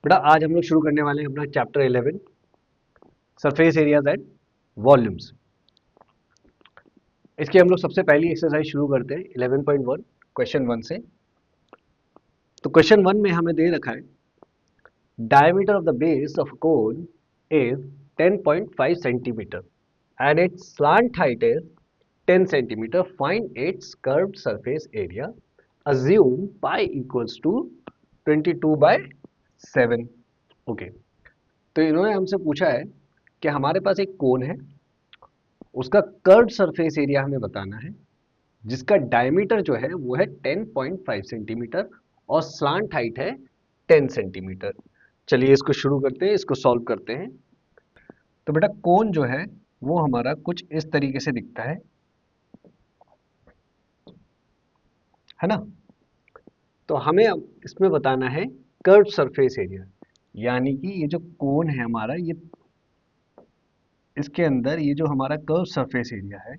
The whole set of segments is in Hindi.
बेटा आज हम लोग शुरू करने वाले हैं अपना chapter 11 surface areas and volumes. इसकी हम लोग सबसे पहली एक्सरसाइज शुरू करते हैं 11.1 क्वेश्चन 1 से। तो क्वेश्चन 1 में हमें दे रखा है diameter of the base of a cone is 10.5 centimeter and its slant height is 10 centimeter. Find its curved surface area. Assume pi equals to 22 by 7. Okay, तो इन्होंने हमसे पूछा है कि हमारे पास एक कोन है, उसका कर्व्ड सरफेस एरिया हमें बताना है, जिसका डायमीटर जो है वो है 10.5 सेंटीमीटर और स्लांट हाइट है 10 सेंटीमीटर। चलिए इसको शुरू करते हैं, इसको सॉल्व करते हैं। तो बेटा कोन जो है वो हमारा कुछ इस तरीके से दिखता है ना। तो हमें अब इसमें बताना है कर्व्ड सरफेस एरिया, यानी कि ये जो कोन है हमारा, ये इसके अंदर ये जो हमारा कर्व सरफेस एरिया है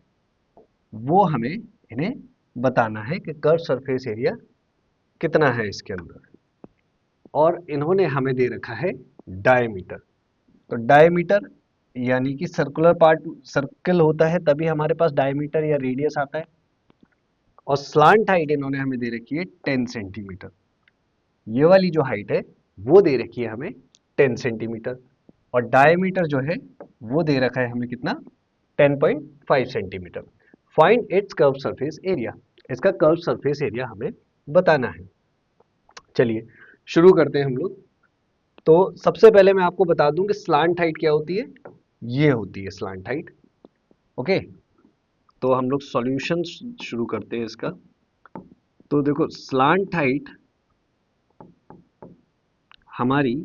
वो हमें इन्हें बताना है कि कर्व सरफेस एरिया कितना है इसके अंदर। और इन्होंने हमें दे रखा है डायमीटर। तो डायमीटर यानी कि सर्कुलर पार्ट सर्कल होता है तभी हमारे पास डायमीटर या रेडियस आता है। और स्लांट हाइट इन्होंने हमें दे रखी है 10 सेंटीमीटर। ये वाली जो हाइट है वो दे रखी है हमें 10 सेंटीमीटर और डायमीटर जो है वो दे रखा है हमें कितना, 10.5 centimetre. Find it's curve surface area, इसका कर्व सरफेस एरिया हमें बताना है। चलिए शुरू करते हैं हम लोग। तो सबसे पहले मैं आपको बता दूं कि स्लांट हाइट क्या होती है। ये होती है स्लांट हाइट। ओके, तो हम लोग सॉल्यूशन शुरू करते हैं इसका। तो देखो स्लांट हाइट हमारी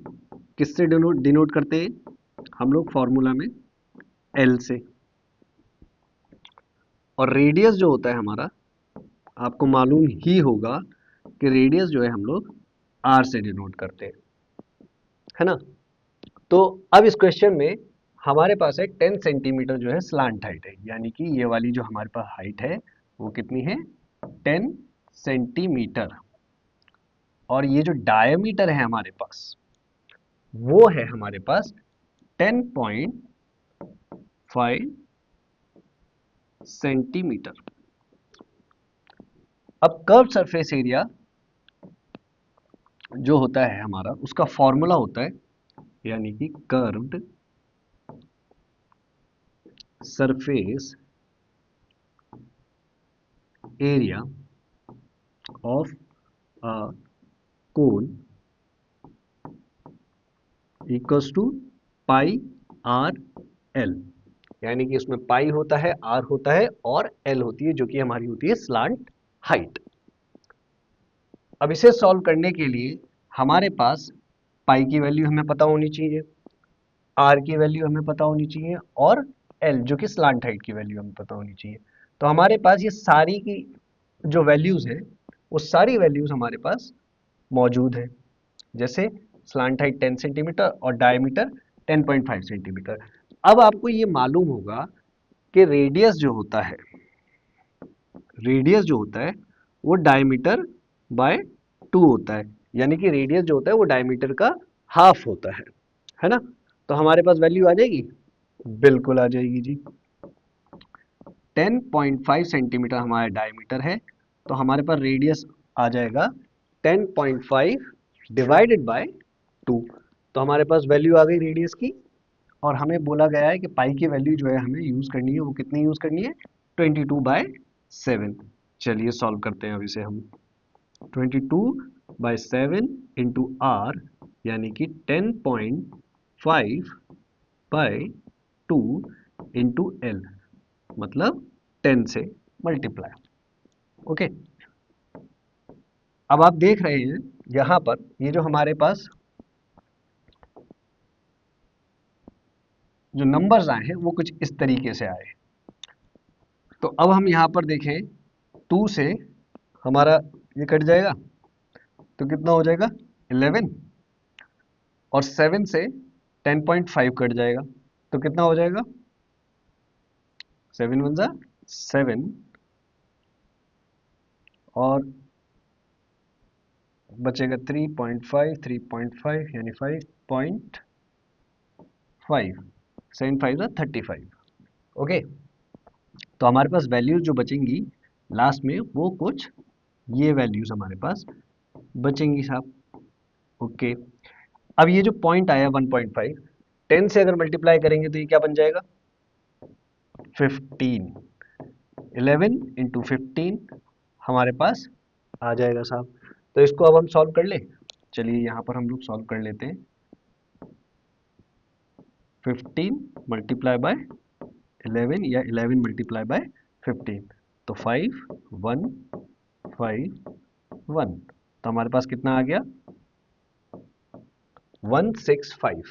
किससे डिनोट करते हैं हम लोग, फॉर्मूला में एल से। और रेडियस जो होता है हमारा, आपको मालूम ही होगा कि रेडियस जो है हम लोग आर से डिनोट करते हैं, है ना। तो अब इस क्वेश्चन में हमारे पास है 10 सेंटीमीटर जो है स्लांट हाइट है, यानी कि ये वाली जो हमारे पास हाइट है वो कितनी है, 10 सेंटीमीटर। और ये जो डायमीटर है हमारे पास वो है हमारे पास 10.5 सेंटीमीटर। अब कर्व सरफेस एरिया जो होता है हमारा, उसका फॉर्मूला होता है, यानी कि curved surface area of a cone equals to pi R L. यानी कि उसमें पाई होता है, आर होता है और एल होती है, जो कि हमारी होती है स्लांट हाइट। अब इसे सॉल्व करने के लिए हमारे पास पाई की वैल्यू हमें पता होनी चाहिए, आर की वैल्यू हमें पता होनी चाहिए और एल जो कि स्लांट हाइट की वैल्यू हमें पता होनी चाहिए। तो हमारे पास ये सारी की जो वैल्यूज है वो सारी वैल्यूज हमारे पास मौजूद है। जैसे स्लांट हाइट 10 सेंटीमीटर और डायमीटर 10.5 सेंटीमीटर। अब आपको ये मालूम होगा कि रेडियस जो होता है वो डायमीटर बाय 2 होता है, यानी कि रेडियस जो होता है वो डायमीटर का हाफ होता है ना। तो हमारे पास वैल्यू आ जाएगी, बिल्कुल आ जाएगी जी। 10.5 सेंटीमीटर हमारा डायमीटर है, तो हमारे पास रेडियस आ जाएगा 10.5 डिवाइडेड बाय 2। तो हमारे पास वैल्यू आ गई रेडियस की। और हमें बोला गया है कि पाई की वैल्यू जो है हमें यूज करनी है, वो कितनी यूज करनी है, 22/7। चलिए सॉल्व करते हैं अब इसे हम। 22/7 इंटू आर, यानी कि 10.5/2 इंटू एल, मतलब 10 से मल्टीप्लाई। ओके, अब आप देख रहे हैं यहां पर ये जो हमारे पास जो नंबर्स आए हैं वो कुछ इस तरीके से आए। तो अब हम यहां पर देखें, 2 से हमारा ये कट जाएगा तो कितना हो जाएगा, 11। और 7 से 10.5 कट जाएगा तो कितना हो जाएगा, 7 वन जा 7 और बचेगा 3.5, 3.5 यानी 5.5, 7 5 35। ओके, तो हमारे पास वैल्यूज जो बचेंगी लास्ट में वो कुछ ये वैल्यूज हमारे पास बचेंगी साहब। ओके, अब ये जो पॉइंट आया 1.5, 10 से अगर मल्टीप्लाई करेंगे तो ये क्या बन जाएगा 15, 11 इंटू 15 हमारे पास आ जाएगा साहब। तो इसको अब हम सॉल्व कर ले, चलिए यहाँ पर हम लोग सॉल्व कर लेते हैं। 15 मल्टीप्लाई बाय 11 या 11 मल्टीप्लाई बाय 15, तो 5 1 5 1, तो हमारे पास कितना आ गया 165।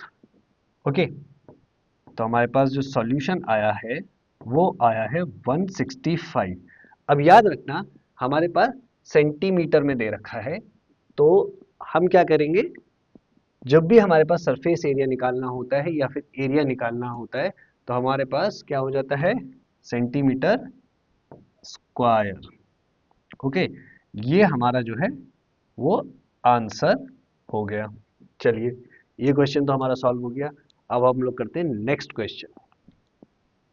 ओके, तो हमारे पास जो सॉल्यूशन आया है वो आया है 165। अब याद रखना हमारे पास सेंटीमीटर में दे रखा है, तो हम क्या करेंगे, जब भी हमारे पास सरफेस एरिया निकालना होता है या फिर एरिया निकालना होता है तो हमारे पास क्या हो जाता है सेंटीमीटर स्क्वायर। ओके, ये हमारा जो है वो आंसर हो गया। चलिए, ये क्वेश्चन तो हमारा सॉल्व हो गया। अब हम लोग करते हैं नेक्स्ट क्वेश्चन।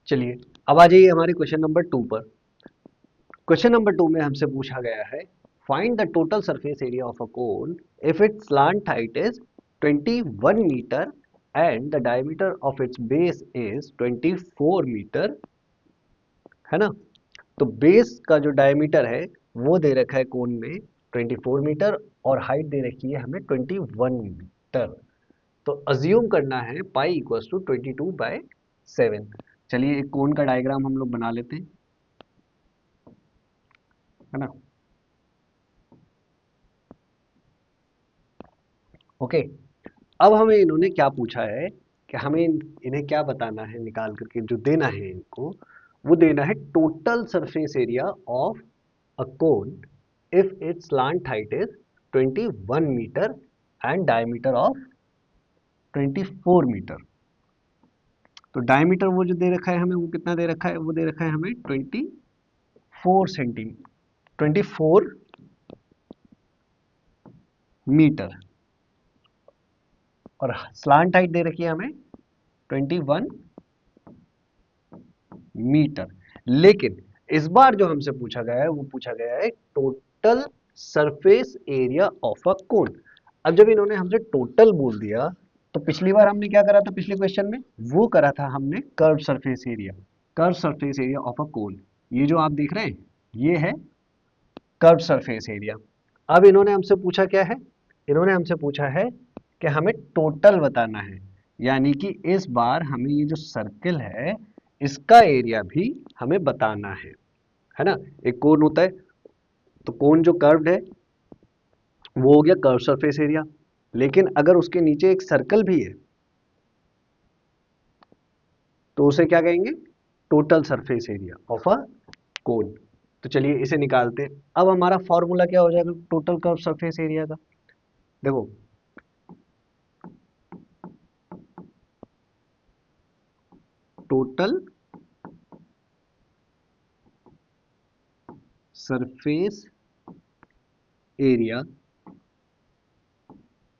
चलिए, अब आ जाइए हमारे क्वेश्चन नंबर 2 पर। क्वेश्चन नंबर 2 में हमसे पूछा गया है find the total surface area of a cone if its slant height is 21 metre and the diameter of its base is 24 metre, है ना। तो बेस का जो डायमीटर है वो दे रखा है कोन में 24 मीटर और हाइट दे रखी है हमें 21 मीटर। तो अज्यूम करना है पाई इक्वल्स टू 22/7। चलिए एक कोन का डायग्राम हम लोग बना लेते हैं, है ना। ओके, अब हमें इन्होंने क्या पूछा है कि हमें इन्हें क्या बताना है, निकाल करके जो देना है इनको, वो देना है total surface area of a cone if its slant height is 21 metre and diameter of 24 metre. तो डायमीटर वो जो दे रखा है हमें वो कितना दे रखा है, वो दे रखा है हमें 24 सेंटीमीटर, 24 मीटर, और स्लांट हाइट दे रखी है हमें 21 मीटर। लेकिन इस बार जो हमसे पूछा गया है वो पूछा गया है total surface area of a cone. अब जब इन्होंने हमसे टोटल बोल दिया तो पिछली बार हमने क्या करा था, पिछले क्वेश्चन में वो करा था हमने curve surface area, curve surface area of a cone. ये जो आप देख रहे हैं ये है कर्व सरफेस एरिया। अब इन्होंने हमसे पूछा क्या है, इन्होंने हमसे पूछा है कि हमें टोटल बताना है, यानी कि इस बार हमें ये जो सर्कल है इसका एरिया भी हमें बताना है ना। एक कोन होता है, तो कोन जो कर्व्ड है वो हो गया कर्व सरफेस एरिया, लेकिन अगर उसके नीचे एक सर्कल भी है तो उसे क्या कहेंगे, total surface area of a cone. तो चलिए इसे निकालते हैं। अब हमारा फॉर्मूला क्या हो जाएगा टोटल कर्व सरफेस एरिया का, देखो total surface area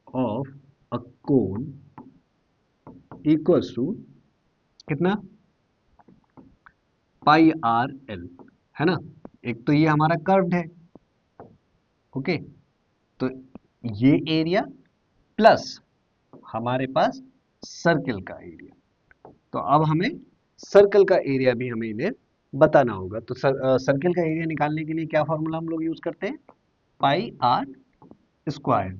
of a cone equals to कितना, पाई आर एल, है ना। एक तो ये हमारा कर्व्ड है, ओके, तो ये एरिया प्लस हमारे पास सर्कल का एरिया। तो अब हमें सर्कल का एरिया भी हमें इन्हें बताना होगा। तो सर्कल का एरिया निकालने के लिए क्या फॉर्मूला हम लोग यूज करते हैं, पाई आर स्क्वायर।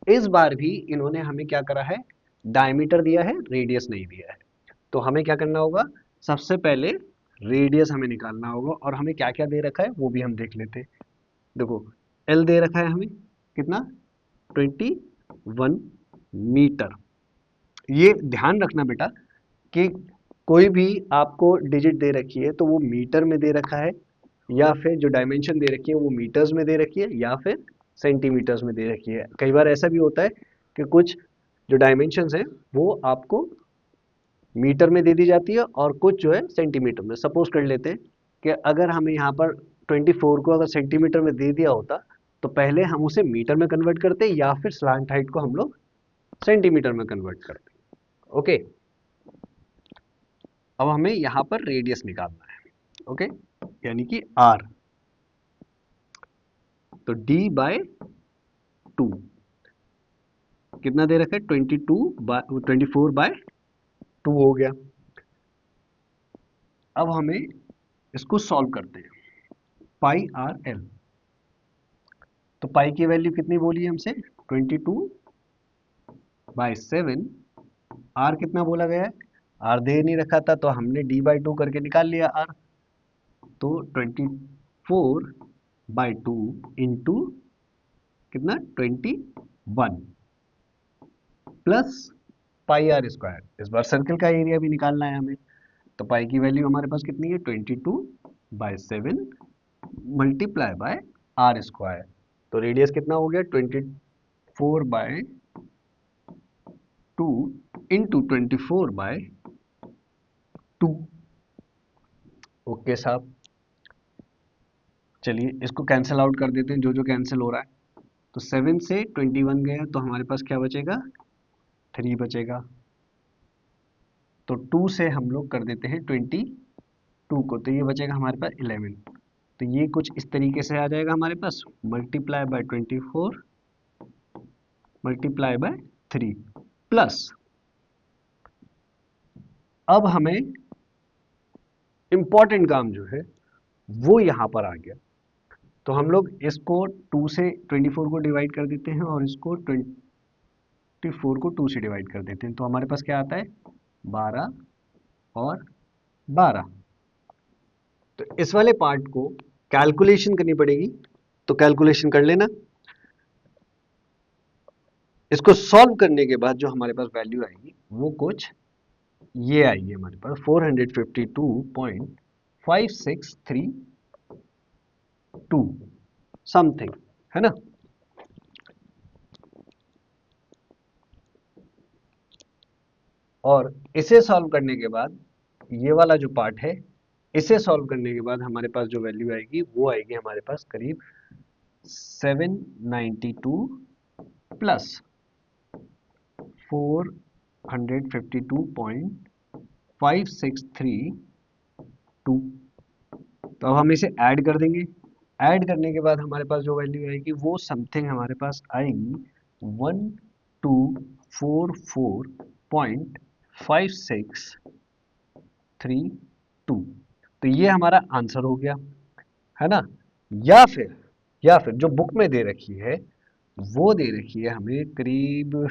इस बार भी इन्होंने हमें क्या करा है, डायमीटर दिया है, रेडियस नहीं दिया है। तो हमें क्या करना होगा, सबसे पहले रेडियस हमें निकालना होगा, और हमें क्या क्या दे रखा है वो भी हम देख लेते हैं। देखो एल दे रखा है हमें कितना 21 मीटर। ये ध्यान रखना बेटा कि कोई भी आपको डिजिट दे रखी है तो वो मीटर में दे रखा है, या फिर जो डायमेंशन दे रखी है वो मीटर्स में दे रखी है, या फिर सेंटीमीटर्स में दे रखी है। कई बार ऐसा भी होता है कि कुछ जो डायमेंशंस हैं वो आपको मीटर में दे दी जाती है और कुछ जो है सेंटीमीटर में। सपोज कर लेते हैं कि अगर हमें यहाँ पर 24 को अगर सेंटीमीटर में दे दिया होता तो पहले हम उसे मीटर में कन्वर्ट करते हैं या फिर स्लांट हाइट को हम लोग सेंटीमीटर में कन्वर्ट करते हैं। ओके, अब हमें यहां पर रेडियस निकालना है। ओके, यानी कि आर, तो डी बाय 2 कितना दे रखा है, 24/2 हो गया। अब हमें इसको सॉल्व करते हैं, पाई आर एल। तो पाई की वैल्यू कितनी बोली है हमसे, 22/7। आर कितना बोला गया है, आर दे नहीं रखा था तो हमने d/2 करके निकाल लिया आर। तो 24/2 इंटू कितना, 21 प्लस पाई आर स्क्वायर। इस बार सर्कल का एरिया भी निकालना है हमें। तो पाई की वैल्यू हमारे पास कितनी है, 22/7 मल्टीप्लाई बाय आर स्क्वायर। तो रेडियस कितना हो गया, 24/2 इंटू 24/2। ओके साहब, चलिए इसको कैंसिल आउट कर देते हैं, जो जो कैंसिल हो रहा है। तो 7 से 21 गया तो हमारे पास क्या बचेगा, 3 बचेगा। तो 2 से हम लोग कर देते हैं 22 को, तो ये बचेगा हमारे पास 11। तो ये कुछ इस तरीके से आ जाएगा हमारे पास, multiply by 24 multiply by 3 plus, अब हमें इंपॉर्टेंट काम जो है वो यहां पर आ गया। तो हम लोग इसको 2 से 24 को डिवाइड कर देते हैं और इसको 24 को 2 से डिवाइड कर देते हैं। तो हमारे पास क्या आता है, 12 और 12। तो इस वाले पार्ट को कैलकुलेशन करनी पड़ेगी, तो कैलकुलेशन कर लेना। इसको सॉल्व करने के बाद जो हमारे पास वैल्यू आएगी वो कुछ ये आएगी हमारे पास, 452.5632 समथिंग, है ना। और इसे सॉल्व करने के बाद ये वाला जो पार्ट है, इसे सॉल्व करने के बाद हमारे पास जो वैल्यू आएगी वो आएगी हमारे पास करीब 792 प्लस 452.5632। तो अब हम इसे ऐड कर देंगे। ऐड करने के बाद हमारे पास जो वैल्यू आएगी वो समथिंग हमारे पास आएगी 1244.5632। तो ये हमारा आंसर हो गया, है ना। या फिर जो बुक में दे रखी है वो दे रखी है हमें करीब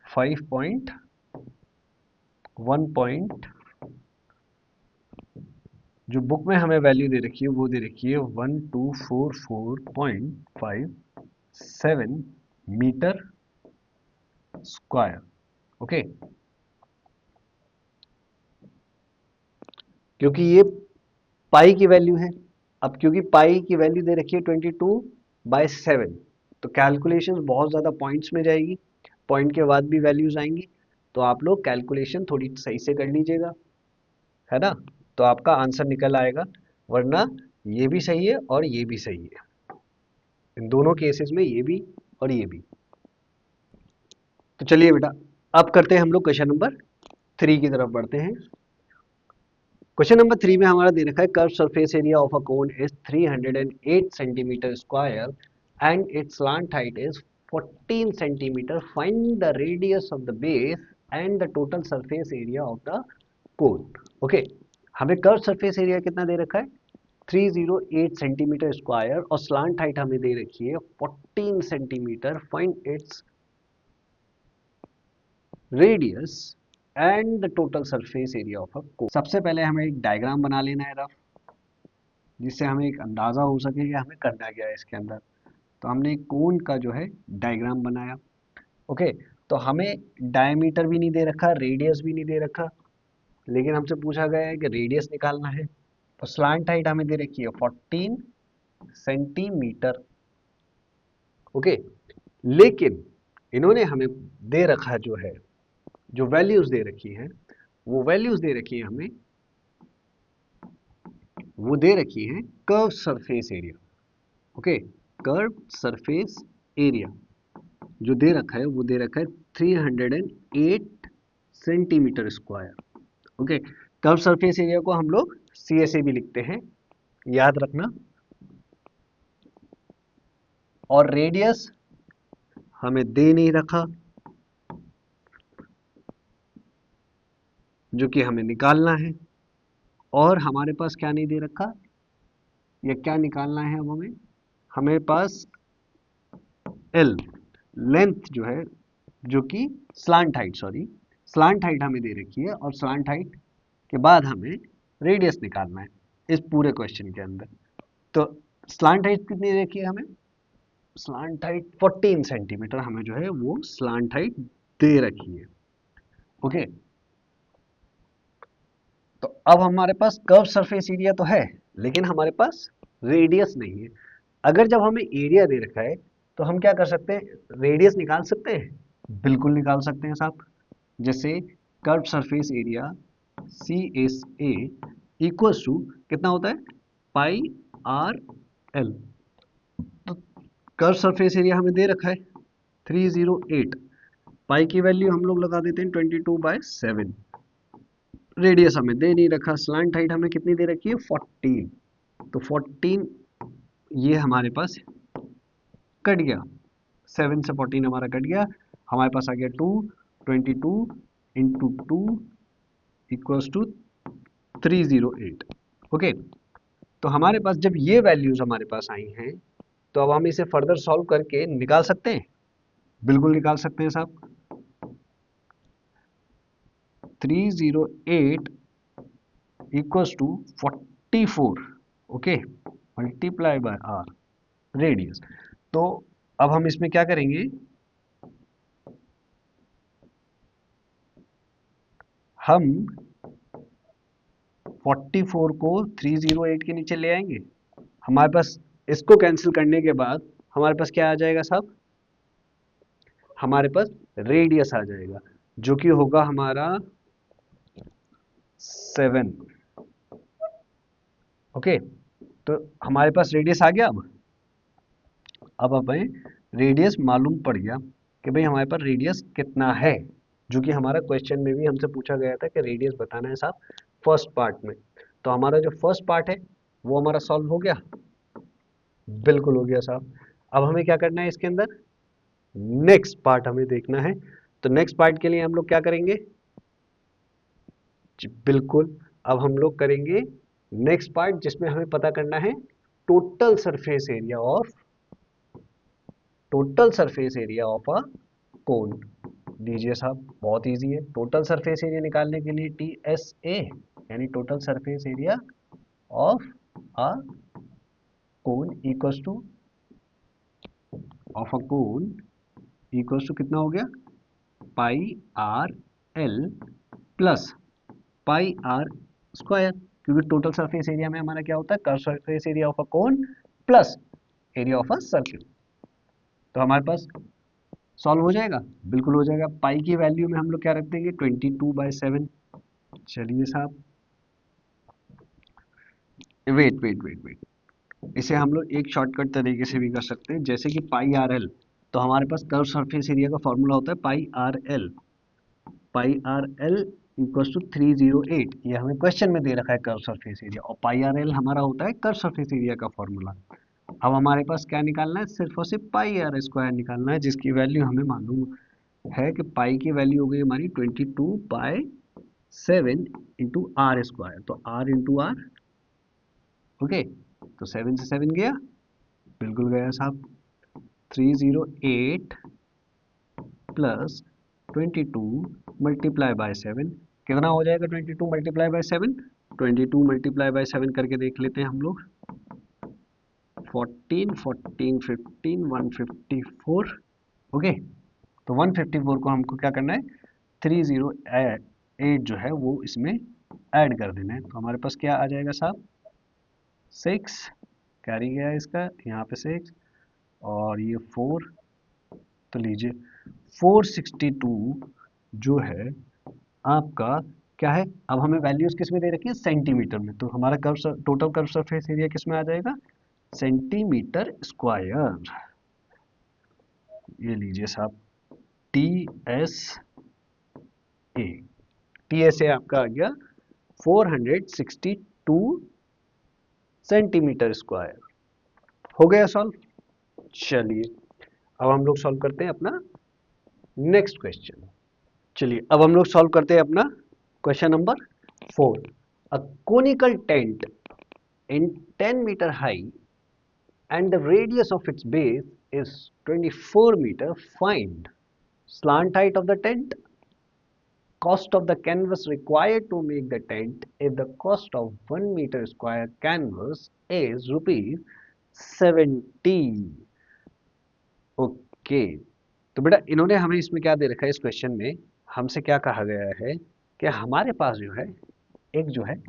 5.1 जो बुक में हमें वैल्यू दे रखी है वो दे रखी है 1244.57 मीटर स्क्वायर। ओके, क्योंकि ये पाई की वैल्यू है। अब क्योंकि पाई की वैल्यू दे रखी है 22/7, तो कैलकुलेशन बहुत ज़्यादा पॉइंट्स में जाएगी, पॉइंट के बाद भी वैल्यूज आएंगी। तो आप लोग कैलकुलेशन थोड़ी सही से कर लीजिएगा, है ना, तो आपका आंसर निकल आएगा। वरना ये भी सही है और ये भी सही है, इन दोनों केसेस में ये भी और ये भी। तो चलिए बेटा, अब करते हैं हम लोग क्वेश्चन नंबर 3 की तरफ बढ़ते हैं। क्वेश्चन नंबर 3 में हमारा दे रखा है curve surface area of a cone is 308 centimetre square and its slant height is 14 centimetre. Find the radius of the base and the total surface area of the cone. Okay, हमें कर्व सरफेस एरिया कितना दे रखा है, 308 सेंटीमीटर स्क्वायर, और स्लांट हाइट हमें दे रखी है 14 centimetre. Find its radius and the total surface area of a cone. सबसे पहले हमें एक डायग्राम बना लेना है रफ, जिससे हमें एक अंदाजा हो सके कि हमें करना क्या है इसके अंदर। तो हमने एक कोन का जो है डायग्राम बनाया। ओके, तो हमें डायमीटर भी नहीं दे रखा, रेडियस भी नहीं दे रखा, लेकिन हमसे पूछा गया है कि रेडियस निकालना है। तो स्लांट हाइट हमें दे रखी है 14 सेंटीमीटर। ओके, लेकिन इन्होंने हमें दे रखा जो है, जो वैल्यूज दे रखी हैं, वो वैल्यूज दे रखी है हमें वो दे रखी है curve surface area. Okay, curve surface area जो दे रखा है वो दे रखा है 308 centimetre square. Okay, curve surface area को हम लोग CSA भी लिखते हैं, याद रखना। और रेडियस हमें दे नहीं रखा, जो कि हमें निकालना है। और हमारे पास क्या नहीं दे रखा, या क्या निकालना है अब हमें पास एल लेंथ जो है, जो कि slant height, sorry slant height हमें दे रखी है, और स्लांट हाइट के बाद हमें रेडियस निकालना है इस पूरे क्वेश्चन के अंदर। तो स्लांट हाइट कितनी दे रखी है हमें, स्लांट हाइट 14 सेंटीमीटर हमें जो है वो स्लांट हाइट दे रखी है। ओके, तो अब हमारे पास कर्व सरफेस एरिया तो है, लेकिन हमारे पास रेडियस नहीं है। अगर जब हमें एरिया दे रखा है तो हम क्या कर सकते हैं, रेडियस निकाल सकते हैं, बिल्कुल निकाल सकते हैं साहब। जैसे curve surface area CSA equals to कितना होता है, पाई आर एल। तो कर्व सरफेस एरिया हमें दे रखा है 308, पाई की वैल्यू हम लोग लगा देते हैं 22/7। रेडियस हमें दे नहीं रखा, स्लांट हाइट हमें कितनी दे रखी है 14, तो 14 ये हमारे पास कट गया, 7 से 14 हमारा कट गया, हमारे पास आ गया 2, 22 इंटू 2 इक्वल्स टू 308। ओके, तो हमारे पास जब ये वैल्यूज हमारे पास आई हैं, तो अब हम इसे फर्दर सॉल्व करके निकाल सकते हैं, बिल्कुल निकाल सकते हैं साहब। 308 equals to 44, okay, multiply by R radius. तो अब हम इसमें क्या करेंगे, हम 44 को 308 के नीचे ले आएंगे, हमारे पास इसको कैंसिल करने के बाद हमारे पास क्या आ जाएगा साहब, हमारे पास रेडियस आ जाएगा, जो कि होगा हमारा 7। ओके, तो हमारे पास रेडियस आ गया। अब हमें रेडियस मालूम पड़ गया कि भाई हमारे पास रेडियस कितना है, जो कि हमारा क्वेश्चन में भी हमसे पूछा गया था कि रेडियस बताना है साहब फर्स्ट पार्ट में। तो हमारा जो फर्स्ट पार्ट है वो हमारा सॉल्व हो गया, बिल्कुल हो गया साहब। अब हमें क्या करना है इसके अंदर, नेक्स्ट पार्ट हमें देखना है। तो नेक्स्ट पार्ट के लिए हम लोग क्या करेंगे, जी बिल्कुल, अब हम लोग करेंगे नेक्स्ट पार्ट, जिसमें हमें पता करना है total surface area of, total surface area of a cone. दीजिए साहब, बहुत इजी है, टोटल सरफेस एरिया निकालने के लिए TSA यानी total surface area of a cone equals to, of a cone equals to कितना हो गया, pi R L plus pi R square, क्योंकि टोटल सरफेस एरिया में हमारा क्या होता है, curve surface area of a cone plus area of a circle. तो हमारे पास सॉल्व हो जाएगा, बिल्कुल हो जाएगा। पाई की वैल्यू में हम लोग क्या रख देंगे 22/7। चलिए साहब, वेट वेट वेट वेट, इसे हम लोग एक शॉर्टकट तरीके से भी कर सकते हैं, जैसे कि पाई आर एल। तो हमारे पास कर्व सरफेस एरिया का फॉर्मूला होता है pi R L, pi R L equals to 308, ये हमें क्वेश्चन में दे रखा है कर्व सरफेस एरिया, और पाई आर एल हमारा होता है कर्व सरफेस एरिया का फॉर्मूला। अब हमारे पास क्या निकालना है, सिर्फ और सिर्फ पाई आर स्क्वायर निकालना है, जिसकी वैल्यू हमें मालूम है कि पाई की वैल्यू हो गई हमारी 22/7 इंटू आर स्क्वायर, तो आर इंटू आर। ओके, तो 7 से 7 गया, बिल्कुल गया साहब। 308 प्लस 22 मल्टीप्लाई बाय 7 कितना हो जाएगा, 22 मल्टीप्लाई बाय 7, 22 मल्टीप्लाई बाय 7 करके देख लेते हैं हम लोग, 14 14 15 154। ओके, तो 154 को हमको क्या करना है, 308 जो है वो इसमें ऐड कर देना है। तो हमारे पास क्या आ जाएगा साहब, 6 कैरी गया इसका यहाँ पे 6, और ये 4, तो लीजिए 462 जो है आपका क्या है, अब हमें वैल्यूज किस में दे रखी है, सेंटीमीटर में, तो हमारा curve total curve surface area किस में आ जाएगा, सेंटीमीटर स्क्वायर। ये लीजिए साहब, T S A, T S A आपका आ गया 462 सेंटीमीटर स्क्वायर। हो गया सॉल्व। चलिए अब हम लोग सॉल्व करते हैं अपना नेक्स्ट क्वेश्चन। चलिए अब हम लोग सॉल्व करते हैं अपना question number 4। A conical tent in 10 meter high and the radius of its base is 24 meter. Find slant height of the tent, cost of the canvas required to make the tent if the cost of 1 meter square canvas is rupees 70. Okay, तो बेटा इन्होंने हमें इसमें क्या दे रखा है, इस क्वेश्चन में हमसे क्या कहा गया है कि हमारे पास जो है एक जो है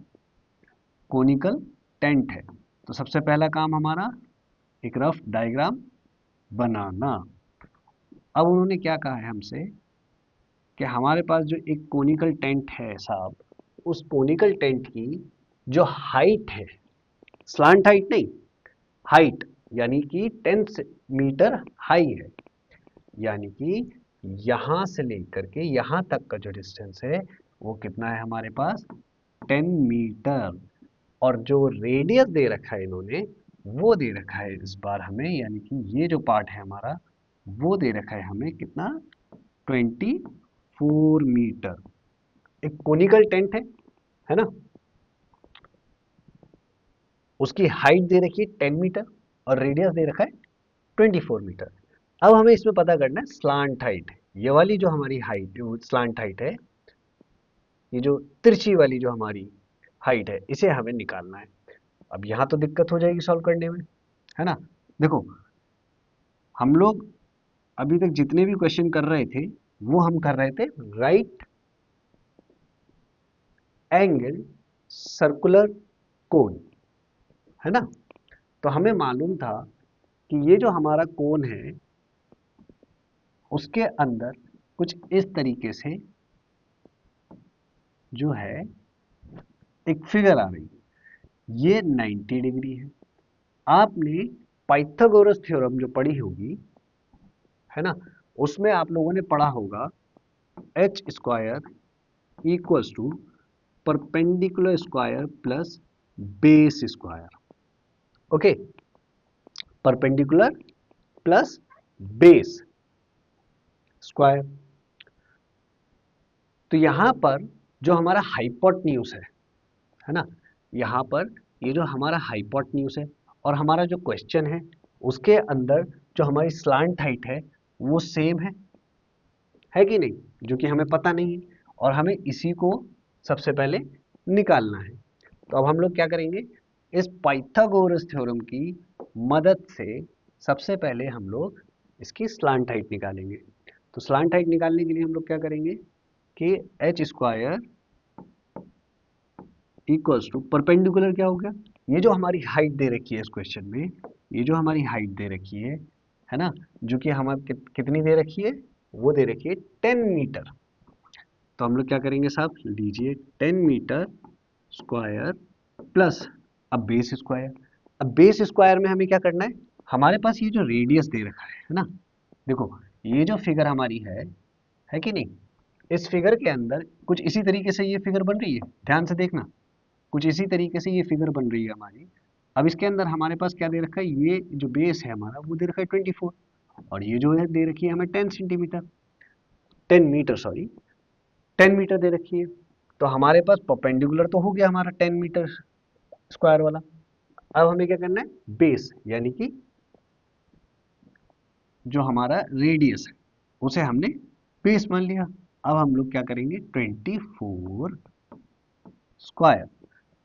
कोनिकल टेंट है। तो सबसे पहला काम हमारा एक रफ डायग्राम बनाना। अब उन्होंने क्या कहा है हमसे कि हमारे पास जो एक कोनिकल टेंट है साहब, उस कोनिकल टेंट की जो हाइट है, स्लांट हाइट नहीं, हाइट यानी कि 10 मीटर हाई है, यानी कि यहां से लेकर के यहां तक का जो डिस्टेंस है वो कितना है हमारे पास, 10 मीटर। और जो रेडियस दे रखा है इन्होंने वो दे रखा है इस बार हमें, यानी कि ये जो पार्ट है हमारा वो दे रखा है हमें कितना, 24 मीटर। एक कोनिकल टेंट है ना, उसकी हाइट दे रखी है 10 मीटर और रेडियस दे रखा है 24 मीटर। अब हमें इसमें पता करना है स्लांट हाइट। ये वाली जो हमारी हाइट स्लांट हाइट है, ये जो तिरछी वाली जो हमारी हाइट है, इसे हमें निकालना है। अब यहाँ तो दिक्कत हो जाएगी सॉल्व करने में, है ना। देखो हम लोग अभी तक जितने भी क्वेश्चन कर रहे थे वो हम कर रहे थे राइट एंगल सर्कुलर कोन, है ना। तो हमें मालूम था कि ये जो हमारा कोन है उसके अंदर कुछ इस तरीके से जो है एक फिगर आ रही है, ये 90 डिग्री है। आपने पाइथागोरस थ्योरम जो पढ़ी होगी, है ना, उसमें आप लोगों ने पढ़ा होगा H square equals to perpendicular square plus base square. Okay, perpendicular plus base square. तो यहां पर जो हमारा हाइपोटेन्यूज है ना, यहां पर ये जो हमारा हाइपोटेन्यूज है और हमारा जो क्वेश्चन है उसके अंदर जो हमारी स्लांट हाइट है वो सेम है कि नहीं, जो कि हमें पता नहीं है और हमें इसी को सबसे पहले निकालना है। तो अब हम लोग क्या करेंगे, इस पाइथागोरस थ्योरम की मदद से सबसे पहले हम लोग इसकी स्लांट हाइट निकालेंगे। तो स्लांट हाइट निकालने के लिए हम लोग क्या करेंगे कि H square equals to perpendicular क्या हो गया, ये जो हमारी हाइट दे रखी है इस क्वेश्चन में, ये जो हमारी हाइट दे रखी है ना, जो कि हमारे कितनी दे रखी है, वो दे रखी है 10 मीटर। तो हम लोग क्या करेंगे साहब, लीजिए 10 मीटर स्क्वायर प्लस अब बेस स्क्वायर। अब बेस स्क्वायर में हमें क्या करना है, हमारे पास ये जो रेडियस दे रखा है ना, देखो ये जो फिगर हमारी है कि नहीं, इस फिगर के अंदर कुछ इसी तरीके से ये फिगर बन रही है, ध्यान से देखना, कुछ इसी तरीके से ये फिगर बन रही है हमारी। अब इसके अंदर हमारे पास क्या दे रखा है, ये जो बेस है हमारा वो दे रखा है 24 और ये जो है दे रखी है हमें 10 सेंटीमीटर, 10 मीटर सॉरी, 10 मीटर दे रखी है। तो हमारे पास परपेंडिकुलर तो हो गया हमारा 10 मीटर स्क्वायर वाला। अब हमें क्या करना है, बेस यानी कि जो हमारा रेडियस है उसे हमने बेस मान लिया। अब हम लोग क्या करेंगे, 24 स्क्वायर,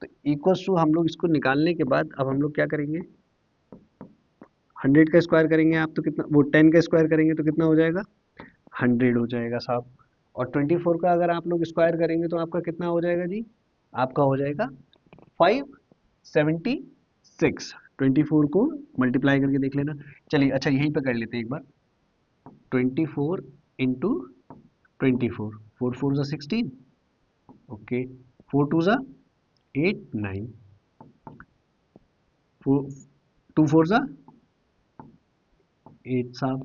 तो इक्वल्स टू हम लोग इसको निकालने के बाद अब हम लोग क्या करेंगे, 100 का स्क्वायर करेंगे आप तो कितना, वो 10 का स्क्वायर करेंगे तो कितना हो जाएगा, 100 हो जाएगा साहब। और 24 का अगर आप लोग स्क्वायर करेंगे तो आपका कितना हो जाएगा जी, आपका हो जाएगा 576। 24 को मल्टीप्लाई करके देख लेना। चलिए अच्छा यहीं पे कर लेते हैं एक बार, 24 इंटू 24, 4 4 16, ओके, 4 टू ज़ा 8 9, 2 4 ज़ा 8 साहब,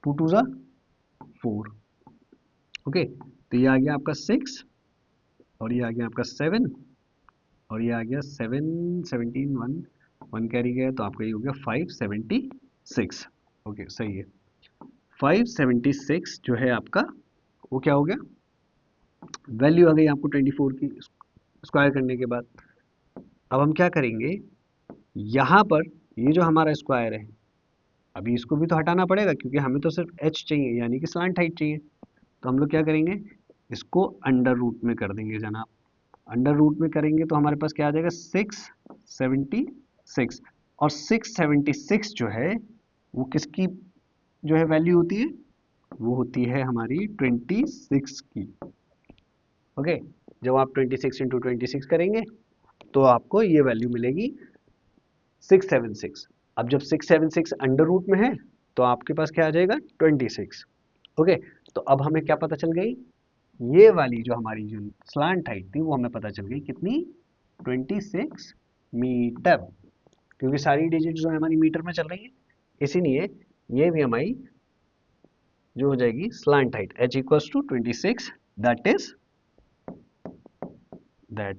2 टू ज़ा 4। ओके, तो ये आ गया आपका 6 और ये आ गया आपका 7 और ये आ गया 7 17 1 1 कैरी गया तो आपका ये हो गया 576। ओके सही है, 576 जो है आपका वो क्या हो गया, वैल्यू आ गई आपको 24 की स्क्वायर करने के बाद। अब हम क्या करेंगे, यहाँ पर ये जो हमारा स्क्वायर है अभी इसको भी तो हटाना पड़ेगा क्योंकि हमें तो सिर्फ h चाहिए यानी कि स्लांट हाइट चाहिए। तो हम लोग क्या करेंगे, इसको अंडर रूट में कर देंगे जनाब। अंडर रूट में करेंगे तो हमारे पास क्या आ जाएगा 676 और 676 जो है वो किसकी जो है वैल्यू होती है, वो होती है हमारी 26 की। ओके, जब आप 26 इंटू 26 करेंगे तो आपको ये वैल्यू मिलेगी 676। अब जब 676 अंडर रूट में है तो आपके पास क्या आ जाएगा 26। ओके, तो अब हमें क्या पता चल गई, ये वाली जो हमारी जो स्लांट हाइट थी वो हमें पता चल गई कितनी, 26 मीटर, क्योंकि सारी डिजिट जो है हमारी मीटर में चल रही है, इसीलिए ये भी हमारी जो हो जाएगी slant height h equals to 26, that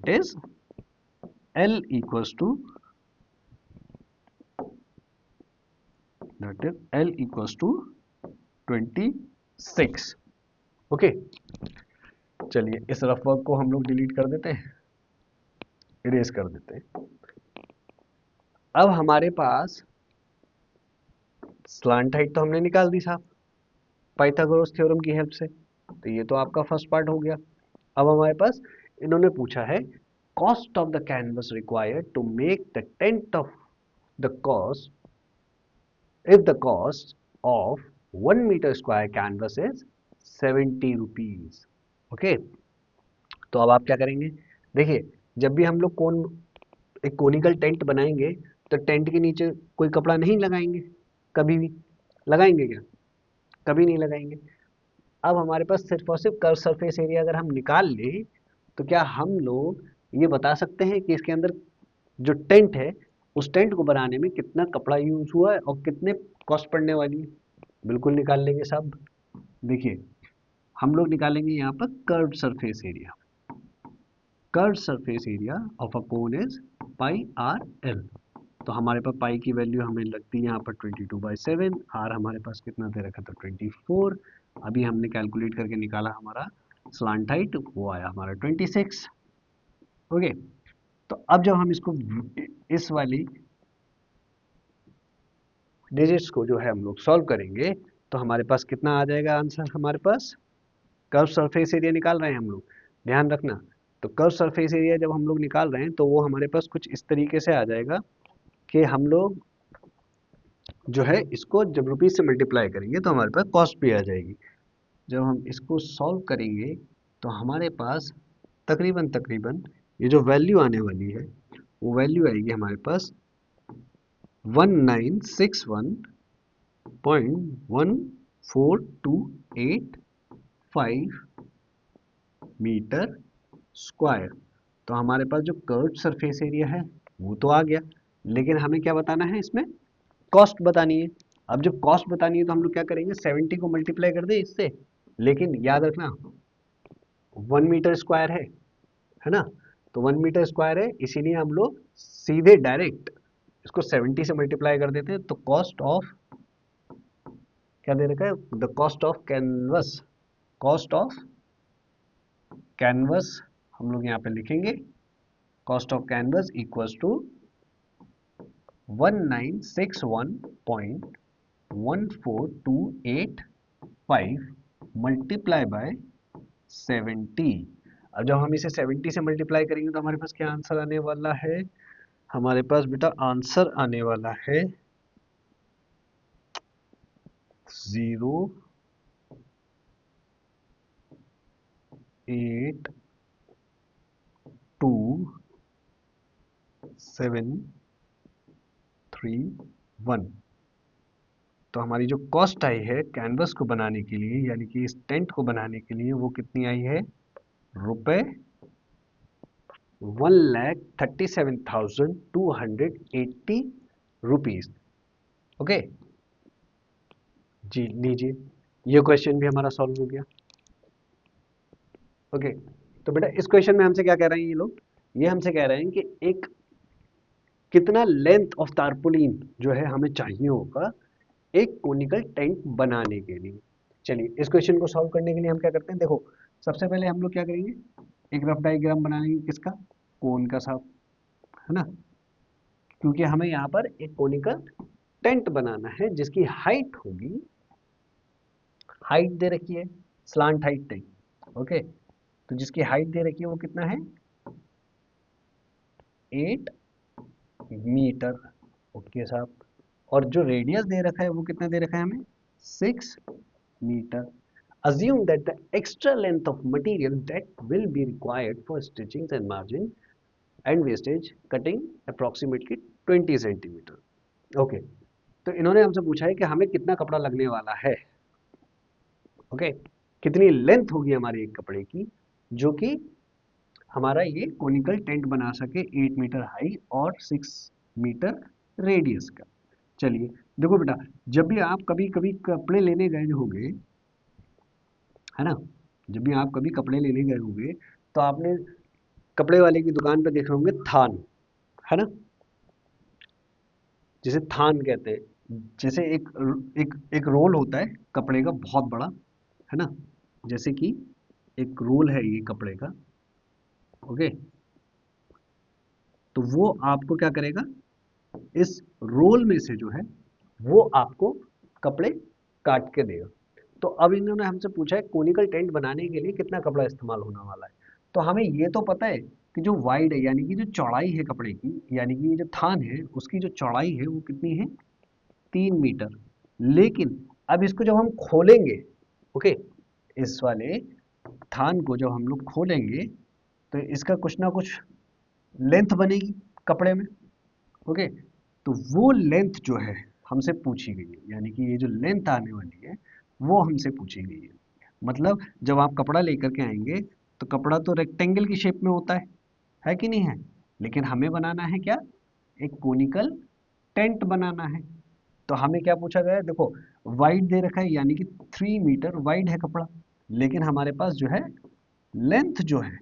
is L equals to L equals to 26। Okay, चलिए इस रफ वर्क को हम लोग डिलीट कर देते हैं, इरेज कर देते हैं। अब हमारे पास स्लांट हाइट तो हमने निकाल दी साहब पाइथागोरस थ्योरम की हेल्प से, तो ये तो आपका फर्स्ट पार्ट हो गया। अब हमारे पास इन्होंने पूछा है cost of the canvas required to make the tent of the cost if the cost of 1 meter square canvas is 70 rupees। Okay, तो अब आप क्या करेंगे, देखिए जब भी हम लोग एक कोनिकल टेंट बनाएंगे तो टेंट के नीचे कोई कपड़ा नहीं लगाएंगे, कभी भी लगाएंगे क्या, कभी नहीं लगाएंगे। अब हमारे पास सिर्फ और सिर्फ कर्व सरफेस एरिया अगर हम निकाल लें तो क्या हम लोग ये बता सकते हैं कि इसके अंदर जो टेंट है उस टेंट को बनाने में कितना कपड़ा यूज हुआ है और कितने कॉस्ट पड़ने वाली है, बिल्कुल निकाल लेंगे साहब। देखिए हम लोग निकालेंगे यहाँ पर curved surface area, curved surface area of a cone is pi R L. तो हमारे पास पाई की वैल्यू हमें लगती है यहाँ पर 22/7, आर हमारे पास कितना दे रखा था 24, अभी हमने कैलकुलेट करके निकाला हमारा स्लांट हाइट वो आया हमारा 26। ओके, तो अब जब हम इसको इस वाली डिजिट्स को जो है हम लोग सॉल्व करेंगे तो हमारे पास कितना आ जाएगा आंसर, हमारे पास कर्व सरफेस एरिया निकाल रहे हैं हम लोग, ध्यान रखना। तो कर्व सरफेस एरिया जब हम लोग निकाल रहे हैं तो वो हमारे पास कुछ इस तरीके से आ जाएगा कि हम लोग जो है इसको जब रुपीज से मल्टीप्लाई करेंगे तो हमारे पास कॉस्ट भी आ जाएगी। जब हम इसको सॉल्व करेंगे तो हमारे पास तकरीबन तकरीबन ये जो वैल्यू आने वाली है वो वैल्यू आएगी हमारे पास 1961.1428 मीटर स्क्वायर। तो हमारे पास जो कर्व सरफेस एरिया है वो तो आ गया, लेकिन हमें क्या बताना है, इसमें कॉस्ट बतानी है। अब जब कॉस्ट बतानी है तो हम लोग क्या करेंगे, 70 को मल्टीप्लाई कर दे इससे, लेकिन याद रखना 1 मीटर स्क्वायर है ना, तो 1 मीटर स्क्वायर है इसीलिए हम लोग सीधे डायरेक्ट इसको 70 से मल्टीप्लाई कर देते हैं। तो कॉस्ट ऑफ क्या दे रखा है, the cost of canvas, cost of canvas हम लोग यहाँ पे लिखेंगे, cost of canvas equals to 1961.1428 multiply by 70। अब जब हम इसे 70 से मल्टीप्लाई करेंगे तो हमारे पास क्या आंसर आने वाला है, हमारे पास बेटा आंसर आने वाला है 0.8271। तो हमारी जो कॉस्ट आई है कैनवस को बनाने के लिए यानी कि इस टेंट को बनाने के लिए वो कितनी आई है, रुपए 1,37,280 रुपीज। ओके जी, लीजिए ये क्वेश्चन भी हमारा सॉल्व हो गया। ओके तो बेटा इस क्वेश्चन में हमसे क्या कह रहे हैं ये लोग, ये हमसे कह रहे हैं कि एक कितना लेंथ ऑफ तारपुलिन जो है हमें चाहिए होगा एक कोनिकल टैंक बनाने के लिए। चलिए इस क्वेश्चन को सॉल्व करने के लिए हम क्या करते हैं, देखो सबसे पहले हम लोग क्या करेंगे, एक रफ डायग्राम बनाएंगे किसका, कोन का साहब, है ना, क्योंकि हमें यहाँ पर एक कोनिकल टेंट बनाना है जिसकी हाइट होगी, हाइट दे रखी है स्लांट हाइट टेंट। ओके तो जिसकी हाइट दे रखी है वो कितना है, 8 मीटर। ओके साहब, और जो रेडियस दे रखा है वो कितना दे रखा है हमें, 6 metre. Assume that the extra length of material that will be required for stitchings and margin and wastage cutting approximately 20 centimetre. Okay तो इन्होंने हमसे पूछा है कि हमें कितना कपड़ा लगने वाला है। ओके कितनी लेंथ होगी हमारी एक कपड़े की जो कि हमारा ये कोनिकल टेंट बना सके 8 मीटर हाई और 6 मीटर रेडियस का। चलिए देखो बेटा, जब भी आप कभी कभी कपड़े लेने गए होंगे, है ना, जब भी आप कभी कपड़े लेने गए होंगे तो आपने कपड़े वाले की दुकान पे देखे होंगे थान, है ना, जिसे थान कहते हैं, जैसे एक रोल होता है कपड़े का बहुत बड़ा, है ना, जैसे कि एक रोल है ये कपड़े का। ओके तो वो आपको क्या करेगा, इस रोल में से जो है वो आपको कपड़े काट के देगा। तो अब इन्होंने हमसे पूछा है कोनिकल टेंट बनाने के लिए कितना कपड़ा इस्तेमाल होने वाला है। तो हमें ये तो पता है कि जो वाइड है यानी कि जो चौड़ाई है कपड़े की, यानी कि ये जो थान है उसकी जो चौड़ाई है वो कितनी है, 3 मीटर। लेकिन अब इसको जब हम खोलेंगे, ओके, इस वाले थान को जब हम लोग खोलेंगे तो इसका कुछ ना कुछ लेंथ बनेगी कपड़े में। ओके तो वो लेंथ जो है हमसे पूछी गई है, यानी कि ये जो लेंथ आने वाली है वो हमसे पूछी गई है। मतलब जब आप कपड़ा लेकर के आएंगे तो कपड़ा तो रेक्टेंगल की शेप में होता है कि नहीं है, लेकिन हमें बनाना है क्या, एक कोनिकल टेंट बनाना है। तो हमें क्या पूछा गया है, देखो वाइड दे रखा है यानी कि 3 मीटर वाइड है कपड़ा, लेकिन हमारे पास जो है लेंथ जो है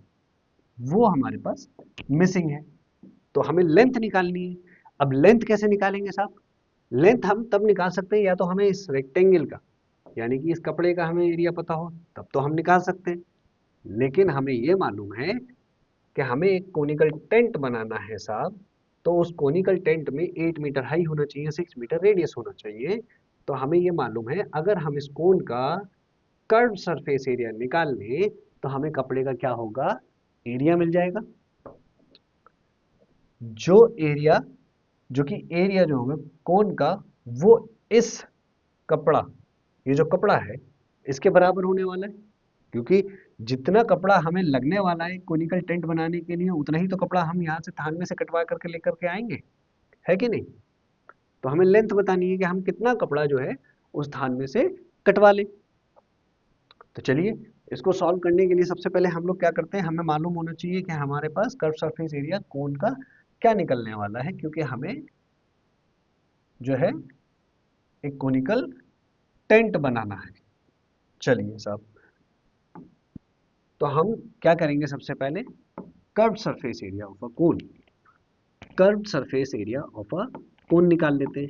वो हमारे पास मिसिंग है। तो हमें लेंथ निकालनी है। अब लेंथ कैसे निकालेंगे साहब, लेंथ हम तब निकाल सकते हैं या तो हमें इस रेक्टेंगल का यानी कि इस कपड़े का हमें एरिया पता हो तब तो हम निकाल सकते हैं, लेकिन हमें ये मालूम है कि हमें एक कोनिकल टेंट बनाना है साहब, तो उस कोनिकल टेंट में 8 मीटर हाई होना चाहिए, 6 मीटर रेडियस होना चाहिए। तो हमें ये मालूम है अगर हम इस कोन का कर्व सरफेस एरिया निकाल लें तो हमें कपड़े का क्या होगा, एरिया मिल जाएगा। जो एरिया, जो कि एरिया जो होगा कोन का वो इस कपड़ा, ये जो कपड़ा है इसके बराबर होने वाला है, क्योंकि जितना कपड़ा हमें लगने वाला है कोनिकल टेंट बनाने के लिए उतना ही तो कपड़ा हम यहाँ से थान में से कटवा करके लेकर के आएंगे, है कि नहीं। तो हमें लेंथ बतानी है कि हम कितना कपड़ा जो है उस थान में से कटवा लें। तो चलिए इसको सॉल्व करने के लिए सबसे पहले हम लोग क्या करते हैं, हमें मालूम होना चाहिए कि हमारे पास कर्व सरफेस एरिया कोन का क्या निकलने वाला है, क्योंकि हमें जो है एक कोनिकल टेंट बनाना है। चलिए साहब, तो हम क्या करेंगे, सबसे पहले curve surface area of a cone, curve surface area of a cone निकाल लेते हैं,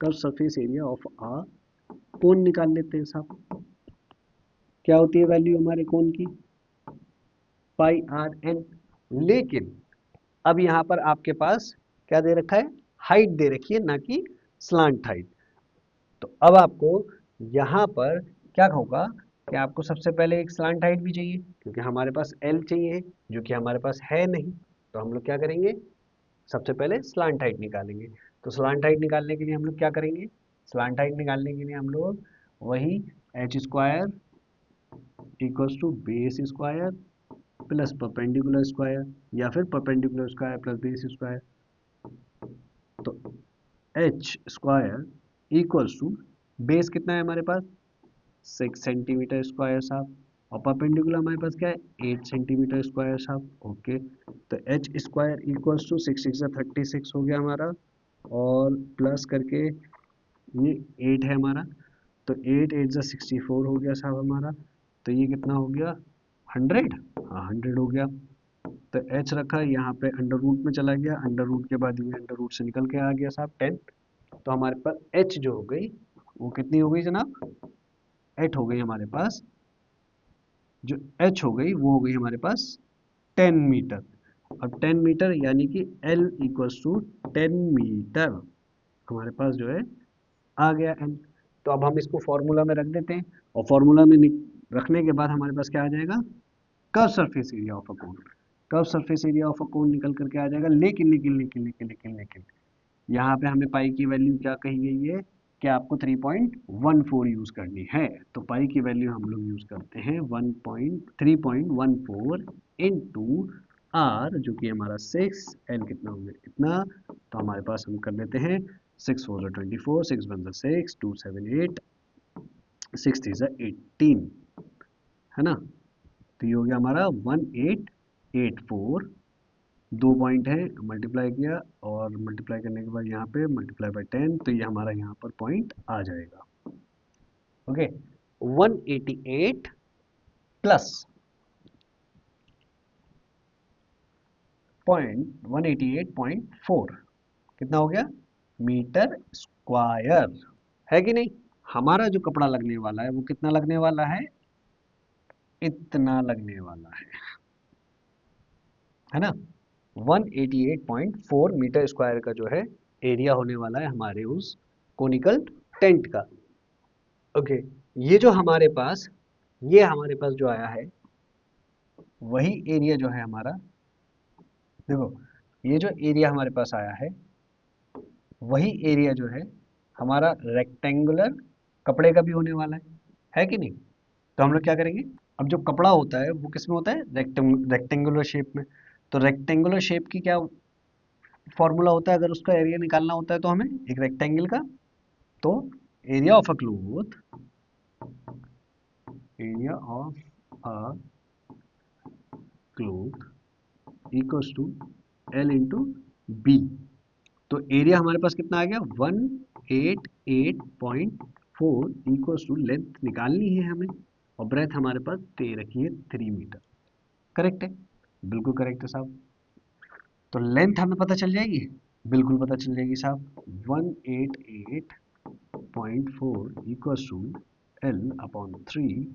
curve surface area of a cone निकाल लेते हैं साहब। क्या होती है वैल्यू हमारे कोन की, पाई आर एन। लेकिन अब यहाँ पर आपके पास क्या दे रखा है, हाइट दे रखी है ना कि स्लांट हाइट। तो अब आपको यहाँ पर क्या होगा कि आपको सबसे पहले एक स्लांट हाइट भी चाहिए, क्योंकि हमारे पास एल चाहिए जो कि हमारे पास है नहीं। तो हम लोग क्या करेंगे, सबसे पहले स्लांट हाइट निकालेंगे। तो स्लांट हाइट निकालने के लिए हम लोग क्या करेंगे, स्लांट हाइट निकालने के लिए हम लोग वही H square equals to base square plus perpendicular square या फिर perpendicular square plus base square. तो H square equals to base कितना है हमारे पास, 6 सेंटीमीटर स्क्वायर साहब, और परपेंडिकुलर हमारे पास क्या है 8 सेंटीमीटर स्क्वायर साहब। ओके, तो एच स्क्वायर इक्वल्स टू 6 हो गया हमारा, और प्लस करके ये 8 है हमारा, तो 8 8 जा 64 हो गया साहब हमारा। तो ये कितना हो गया 100, हाँ 100 हो गया। तो एच रखा यहाँ पे अंडर रूट में चला गया, अंडर रूट के बाद ये अंडर रूट से निकल के आ गया साहब 10। तो हमारे पास एच जो हो गई वो कितनी हो गई जनाब, 8 हो गई हमारे पास। जो एच हो गई वो हो गई हमारे पास 10 मीटर। अब 10 मीटर यानी कि एल इक्वल्स टू 10 मीटर हमारे पास जो है आ गया एल। तो अब हम इसको फॉर्मूला में रख देते हैं, और फॉर्मूला में रखने के बाद हमारे पास क्या आ जाएगा, curve surface area of a cone. Curve surface area of a cone निकल करके आ जाएगा। लेकिन लेकिन लेकिन लेकिन लेकिन लेकिन यहाँ पे हमें पाई की वैल्यू क्या कही गई है कि आपको 3.14 यूज करनी है। तो पाई की वैल्यू हम लोग यूज करते हैं 3.14 इंटू आर, जो कि हमारा 6, एल कितना हो गया इतना। तो हमारे पास हम कर लेते हैं 6 4 24, 6 1 6, 2 7 8, 6 3 18, है ना। तो ये हो गया हमारा 1884। 2 पॉइंट है, मल्टीप्लाई किया, और मल्टीप्लाई करने के बाद यहाँ पे मल्टीप्लाई बाय 10, तो ये हमारा यहाँ पर पॉइंट आ जाएगा। ओके, 188 प्लस पॉइंट 188.4 कितना हो गया मीटर स्क्वायर, है कि नहीं। हमारा जो कपड़ा लगने वाला है वो कितना लगने वाला है, इतना लगने वाला है ना। 188.4 मीटर स्क्वायर का जो है एरिया होने वाला है हमारे उस कोनिकल टेंट का। ओके, ये जो हमारे पास, ये हमारे पास जो आया है वही एरिया जो है हमारा, देखो ये जो एरिया हमारे पास आया है वही एरिया जो है हमारा रेक्टेंगुलर कपड़े का भी होने वाला है कि नहीं। तो हम लोग क्या करेंगे, अब जो कपड़ा होता है वो किस में होता है, रेक्टेंगुलर शेप में। तो रेक्टेंगुलर शेप की क्या फॉर्मूला होता है, अगर उसका एरिया निकालना होता है तो हमें एक रेक्टेंगल का, तो area of a cloth, area of a cloth equals to L into B. तो एरिया हमारे पास कितना आ गया 188.4 इक्वल्स टू, लेंथ निकालनी है हमें, और ब्रेथ हमारे पास दे रखी है 3 मीटर। करेक्ट है, बिल्कुल करेक्ट है साहब। तो लेंथ हमें पता चल जाएगी, बिल्कुल पता चल जाएगी साहब। 188.4 इक्वल्स टू एल अपॉन 3,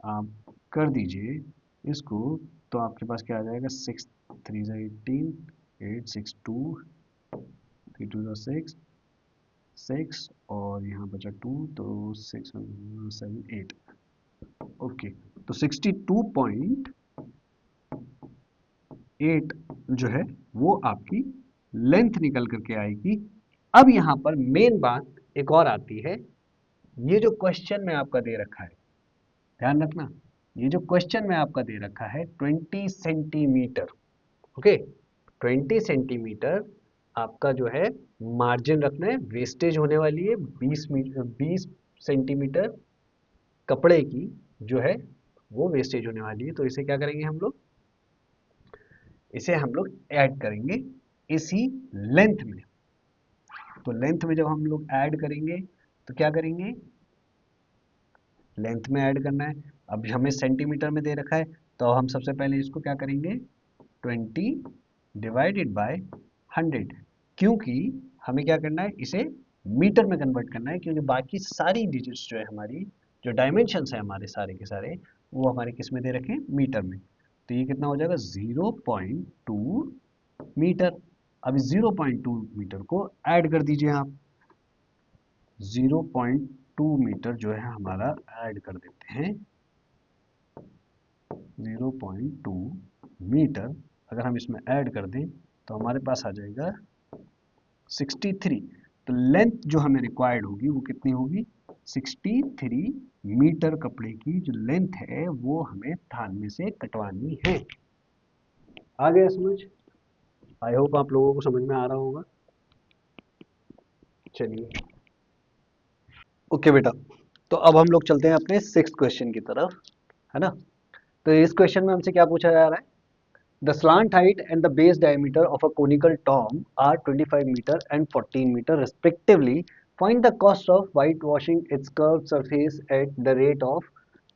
आप कर दीजिए इसको, तो आपके पास क्या आ जाएगा 6 3 18, 8 6 2, 3 2 6 6, और यहाँ बचा 2, तो 6 7 8। ओके, तो 62.8 जो है वो आपकी लेंथ निकल करके आएगी। अब यहाँ पर मेन बात एक और आती है, ये जो क्वेश्चन में आपका दे रखा है, ध्यान रखना, ये जो क्वेश्चन में आपका दे रखा है 20 सेंटीमीटर। ओके, 20 सेंटीमीटर आपका जो है मार्जिन रखना है, वेस्टेज होने वाली है 20 सेंटीमीटर कपड़े की जो है वो वेस्टेज होने वाली है। तो इसे क्या करेंगे हम लोग, इसे हम लोग ऐड करेंगे इसी लेंथ में। तो लेंथ में जब हम लोग ऐड करेंगे तो क्या करेंगे, लेंथ में ऐड करना है। अब हमें सेंटीमीटर में दे रखा है, तो हम सबसे पहले इसको क्या करेंगे 20 डिवाइडेड बाय 100, क्योंकि हमें क्या करना है इसे मीटर में कन्वर्ट करना है, क्योंकि बाकी सारी डिजिट्स जो है हमारी, जो डायमेंशंस है हमारे सारे के सारे, वो हमारे किस में दे रखे हैं, मीटर में। तो ये कितना हो जाएगा 0.2 मीटर। अब 0.2 मीटर को ऐड कर दीजिए आप, 0.2 मीटर जो है हमारा ऐड कर देते हैं, 0.2 मीटर अगर हम इसमें ऐड कर दें तो हमारे पास आ जाएगा 63। तो लेंथ जो हमें रिक्वायर्ड होगी वो कितनी होगी 63 मीटर कपड़े की जो लेंथ है वो हमें थान में से कटवानी है। आ गया समझ, आई होप आप लोगों को समझ में आ रहा होगा। चलिए ओके बेटा, तो अब हम लोग चलते हैं अपने 6th क्वेश्चन की तरफ, है ना। तो इस क्वेश्चन में हमसे क्या पूछा जा रहा है, the slant height and the base diameter of a conical tomb are 25 मीटर एंड 14 मीटर रेस्पेक्टिवली, find the cost of white washing its curve surface at the rate of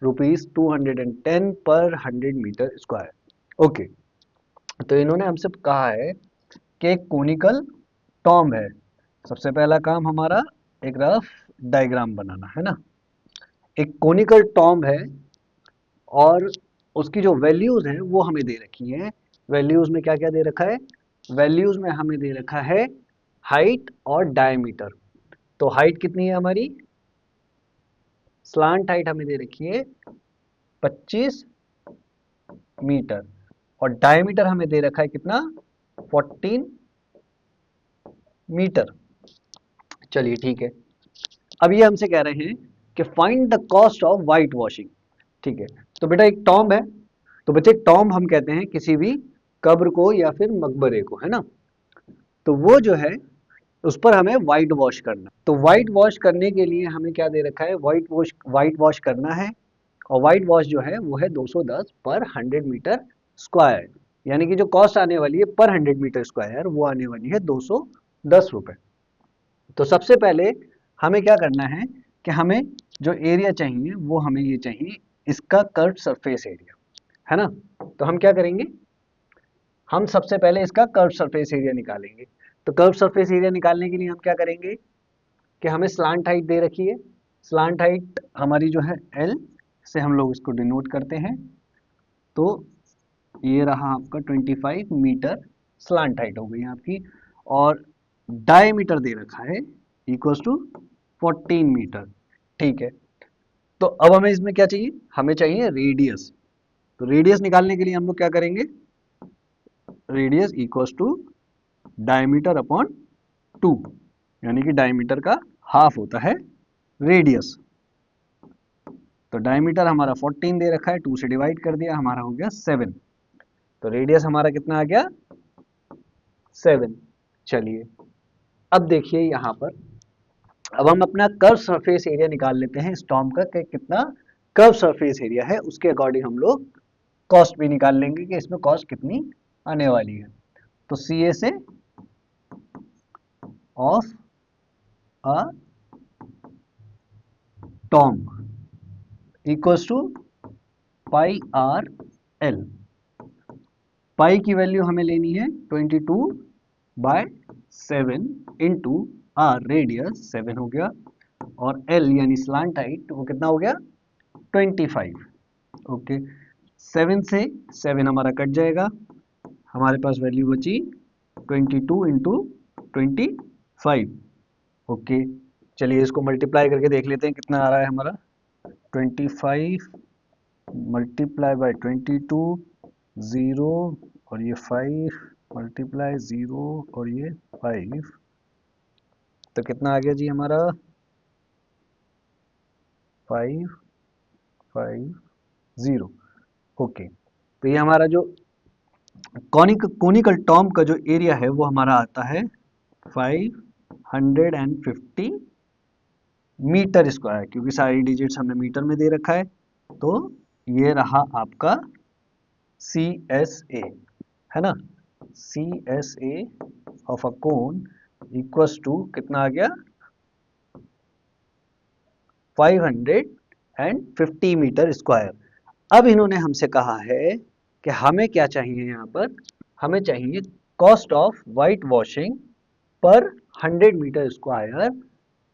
₹210 per 100 metre square. Okay, तो इन्होंने हमसे कहा है कि एक कोनिकल टॉम है। सबसे पहला काम हमारा एक रफ डायग्राम बनाना है ना। एक कोनिकल टॉम है और उसकी जो वैल्यूज हैं वो हमें दे रखी हैं। वैल्यूज में क्या क्या दे रखा है, वैल्यूज में हमें दे रखा है हाइट और डायमीटर। तो हाइट कितनी है हमारी, स्लांट हाइट हमें दे रखी है 25 मीटर और डायमीटर हमें दे रखा है कितना, 14 मीटर। चलिए ठीक है, अब ये हमसे कह रहे हैं कि find the cost of white washing. ठीक है, तो बेटा एक टॉम्ब है, तो बच्चे टॉम्ब हम कहते हैं किसी भी कब्र को या फिर मकबरे को, है ना। तो वो जो है उस पर हमें वाइट वॉश करना। तो वाइट वॉश करने के लिए हमें क्या दे रखा है, वाइट वॉश करना है। और वाइट वॉश जो है वो है 210 पर 100 मीटर स्क्वायर, यानी कि जो कॉस्ट आने वाली है पर 100 मीटर स्क्वायर वो आने वाली है 210 रुपए। तो सबसे पहले हमें क्या करना है कि हमें जो एरिया चाहिए वो हमें ये चाहिए, इसका कर्व सरफेस एरिया, है ना। तो हम क्या करेंगे, हम सबसे पहले इसका कर्व सरफेस एरिया निकालेंगे। तो कर्व सरफेस एरिया निकालने के लिए हम क्या करेंगे कि हमें स्लांट हाइट दे रखी है। स्लांट हाइट हमारी जो है एल से हम लोग इसको डिनोट करते हैं। तो ये रहा आपका 25 मीटर स्लांट हाइट हो गई आपकी, और डायमीटर दे रखा है इक्वल्स टू 14 मीटर। ठीक है, तो अब हमें इसमें क्या चाहिए, हमें चाहिए रेडियस। तो रेडियस निकालने के लिए हम लोग क्या करेंगे, radius equals to diameter upon 2, यानी कि डायमीटर का हाफ होता है रेडियस। तो डायमीटर हमारा 14 दे रखा है, 2 से डिवाइड कर दिया, हमारा हो गया 7। तो रेडियस हमारा कितना आ गया, 7। चलिए अब देखिए यहाँ पर, अब हम अपना कर्व सरफेस एरिया निकाल लेते हैं स्टॉर्म का, कि कितना कर्व सरफेस एरिया है, उसके अकॉर्डिंग हम लोग कॉस्ट भी निकाल लेंगे कि इसमें कॉस्ट कितनी आने वाली है। तो सी ए से ऑफ अ टॉम equals to pi R L. पाई की वैल्यू हमें लेनी है 22/7 इंटू आर, रेडियस 7 हो गया, और एल यानी स्लांट हाइट वो कितना हो गया 25। ओके, 7 से 7 हमारा कट जाएगा, हमारे पास वैल्यू बची 22 इंटू 25। ओके, चलिए इसको मल्टीप्लाई करके देख लेते हैं कितना आ रहा है हमारा। 25 मल्टीप्लाई बाय 22, 0 और ये 5 मल्टीप्लाई 0 और ये 5, तो कितना आ गया जी हमारा 550। ओके, तो ये हमारा जो कोनिकल टॉम का जो एरिया है वो हमारा आता है 550 मीटर स्क्वायर, क्योंकि सारी डिजिट्स हमने मीटर में दे रखा है। तो ये रहा आपका सी एस ए, है ना। C S A of a cone equals to कितना आ गया 550 मीटर स्क्वायर। अब इन्होंने हमसे कहा है कि हमें क्या चाहिए, यहाँ पर हमें चाहिए कॉस्ट ऑफ वाइट वॉशिंग पर 100 मीटर स्क्वायर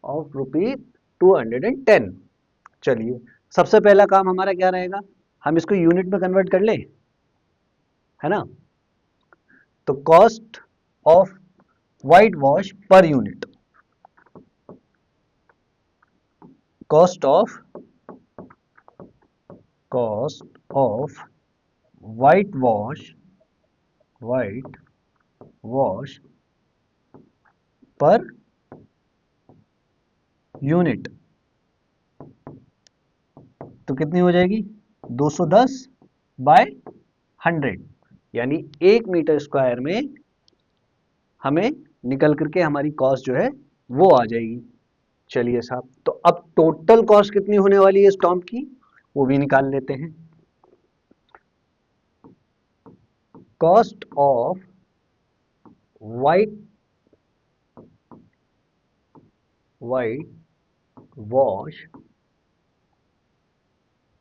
ऑफ ₹210। चलिए सबसे पहला काम हमारा क्या रहेगा, हम इसको यूनिट में कन्वर्ट कर लें, है ना। तो cost of white wash per unit, cost of white wash per unit, तो कितनी हो जाएगी 210/100, यानी 1 मीटर स्क्वायर में हमें निकल करके हमारी कॉस्ट जो है वो आ जाएगी। चलिए साहब, तो अब टोटल कॉस्ट कितनी होने वाली है स्टॉम्प की वो भी निकाल लेते हैं। कॉस्ट ऑफ वाइट वॉश,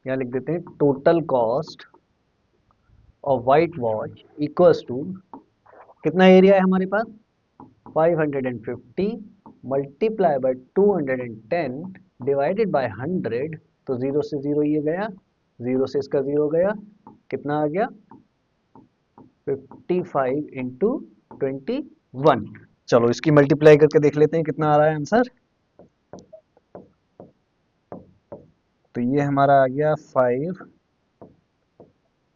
यहाँ लिख देते हैं total cost of white wash equals to, कितना एरिया है हमारे पास 550 मल्टीप्लाई बाय 210 डिवाइडेड बाय 100, तो 0 से 0 ये गया, 0 से इसका 0 गया, कितना आ गया 55 इंटू 21। चलो इसकी मल्टीप्लाई करके देख लेते हैं कितना आ रहा है आंसर। तो ये हमारा आ गया 5,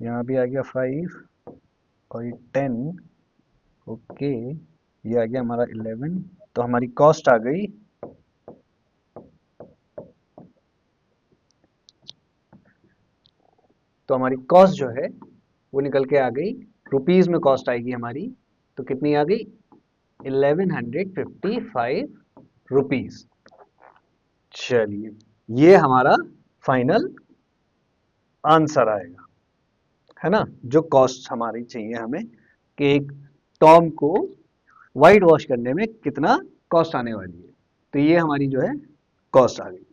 यहाँ भी आ गया 5 और ये 10, ओके ये आ गया हमारा 11। तो हमारी कॉस्ट आ गई तो हमारी कॉस्ट जो है वो निकल के आ गई, रुपीज में कॉस्ट आएगी हमारी, तो कितनी आ गई 1155 रुपीज। चलिए ये हमारा फाइनल आंसर आएगा, है ना, जो कॉस्ट हमारी चाहिए हमें कि एक टॉम को वाइट वॉश करने में कितना कॉस्ट आने वाली है, तो ये हमारी जो है कॉस्ट आ गई।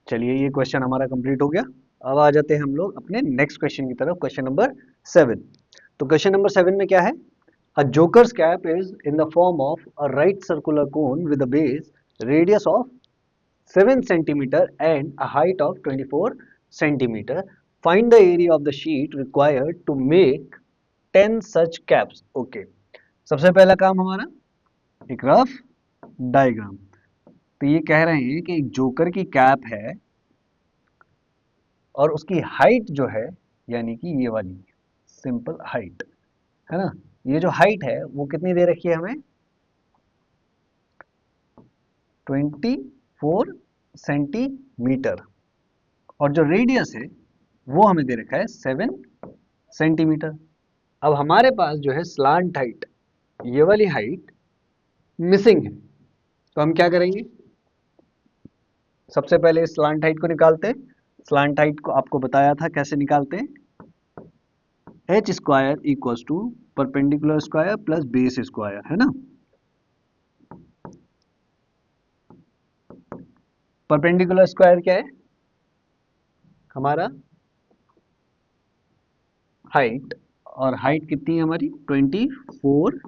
चलिए ये क्वेश्चन हमारा कंप्लीट हो गया। अब आ जाते हैं हम लोग अपने नेक्स्ट क्वेश्चन की तरफ, क्वेश्चन नंबर 7। तो क्वेश्चन नंबर 7 में क्या है, a joker's cap is in the form of a right circular cone with a base radius of 7 centimeter and a height of 24 centimeter. Find the area of the sheet required to make 10 such caps. Okay. सबसे पहला काम हमारा एक रफ डायग्राम। तो ये कह रहे हैं कि एक जोकर की कैप है और उसकी हाइट जो है यानी कि ये वाली सिंपल हाइट है ना, ये जो हाइट है वो कितनी दे रखी है हमें 24 सेंटीमीटर, और जो रेडियस है वो हमें दे रखा है 7 सेंटीमीटर। अब हमारे पास जो है स्लांट हाइट, ये वाली हाइट मिसिंग है, तो हम क्या करेंगे, सबसे पहले स्लांट हाइट को निकालते हैं। स्लांट हाइट को आपको बताया था कैसे निकालते हैं, H square equals to perpendicular square plus base square, है ना। परपेंडिकुलर स्क्वायर क्या है हमारा हाइट, और हाइट कितनी है हमारी 24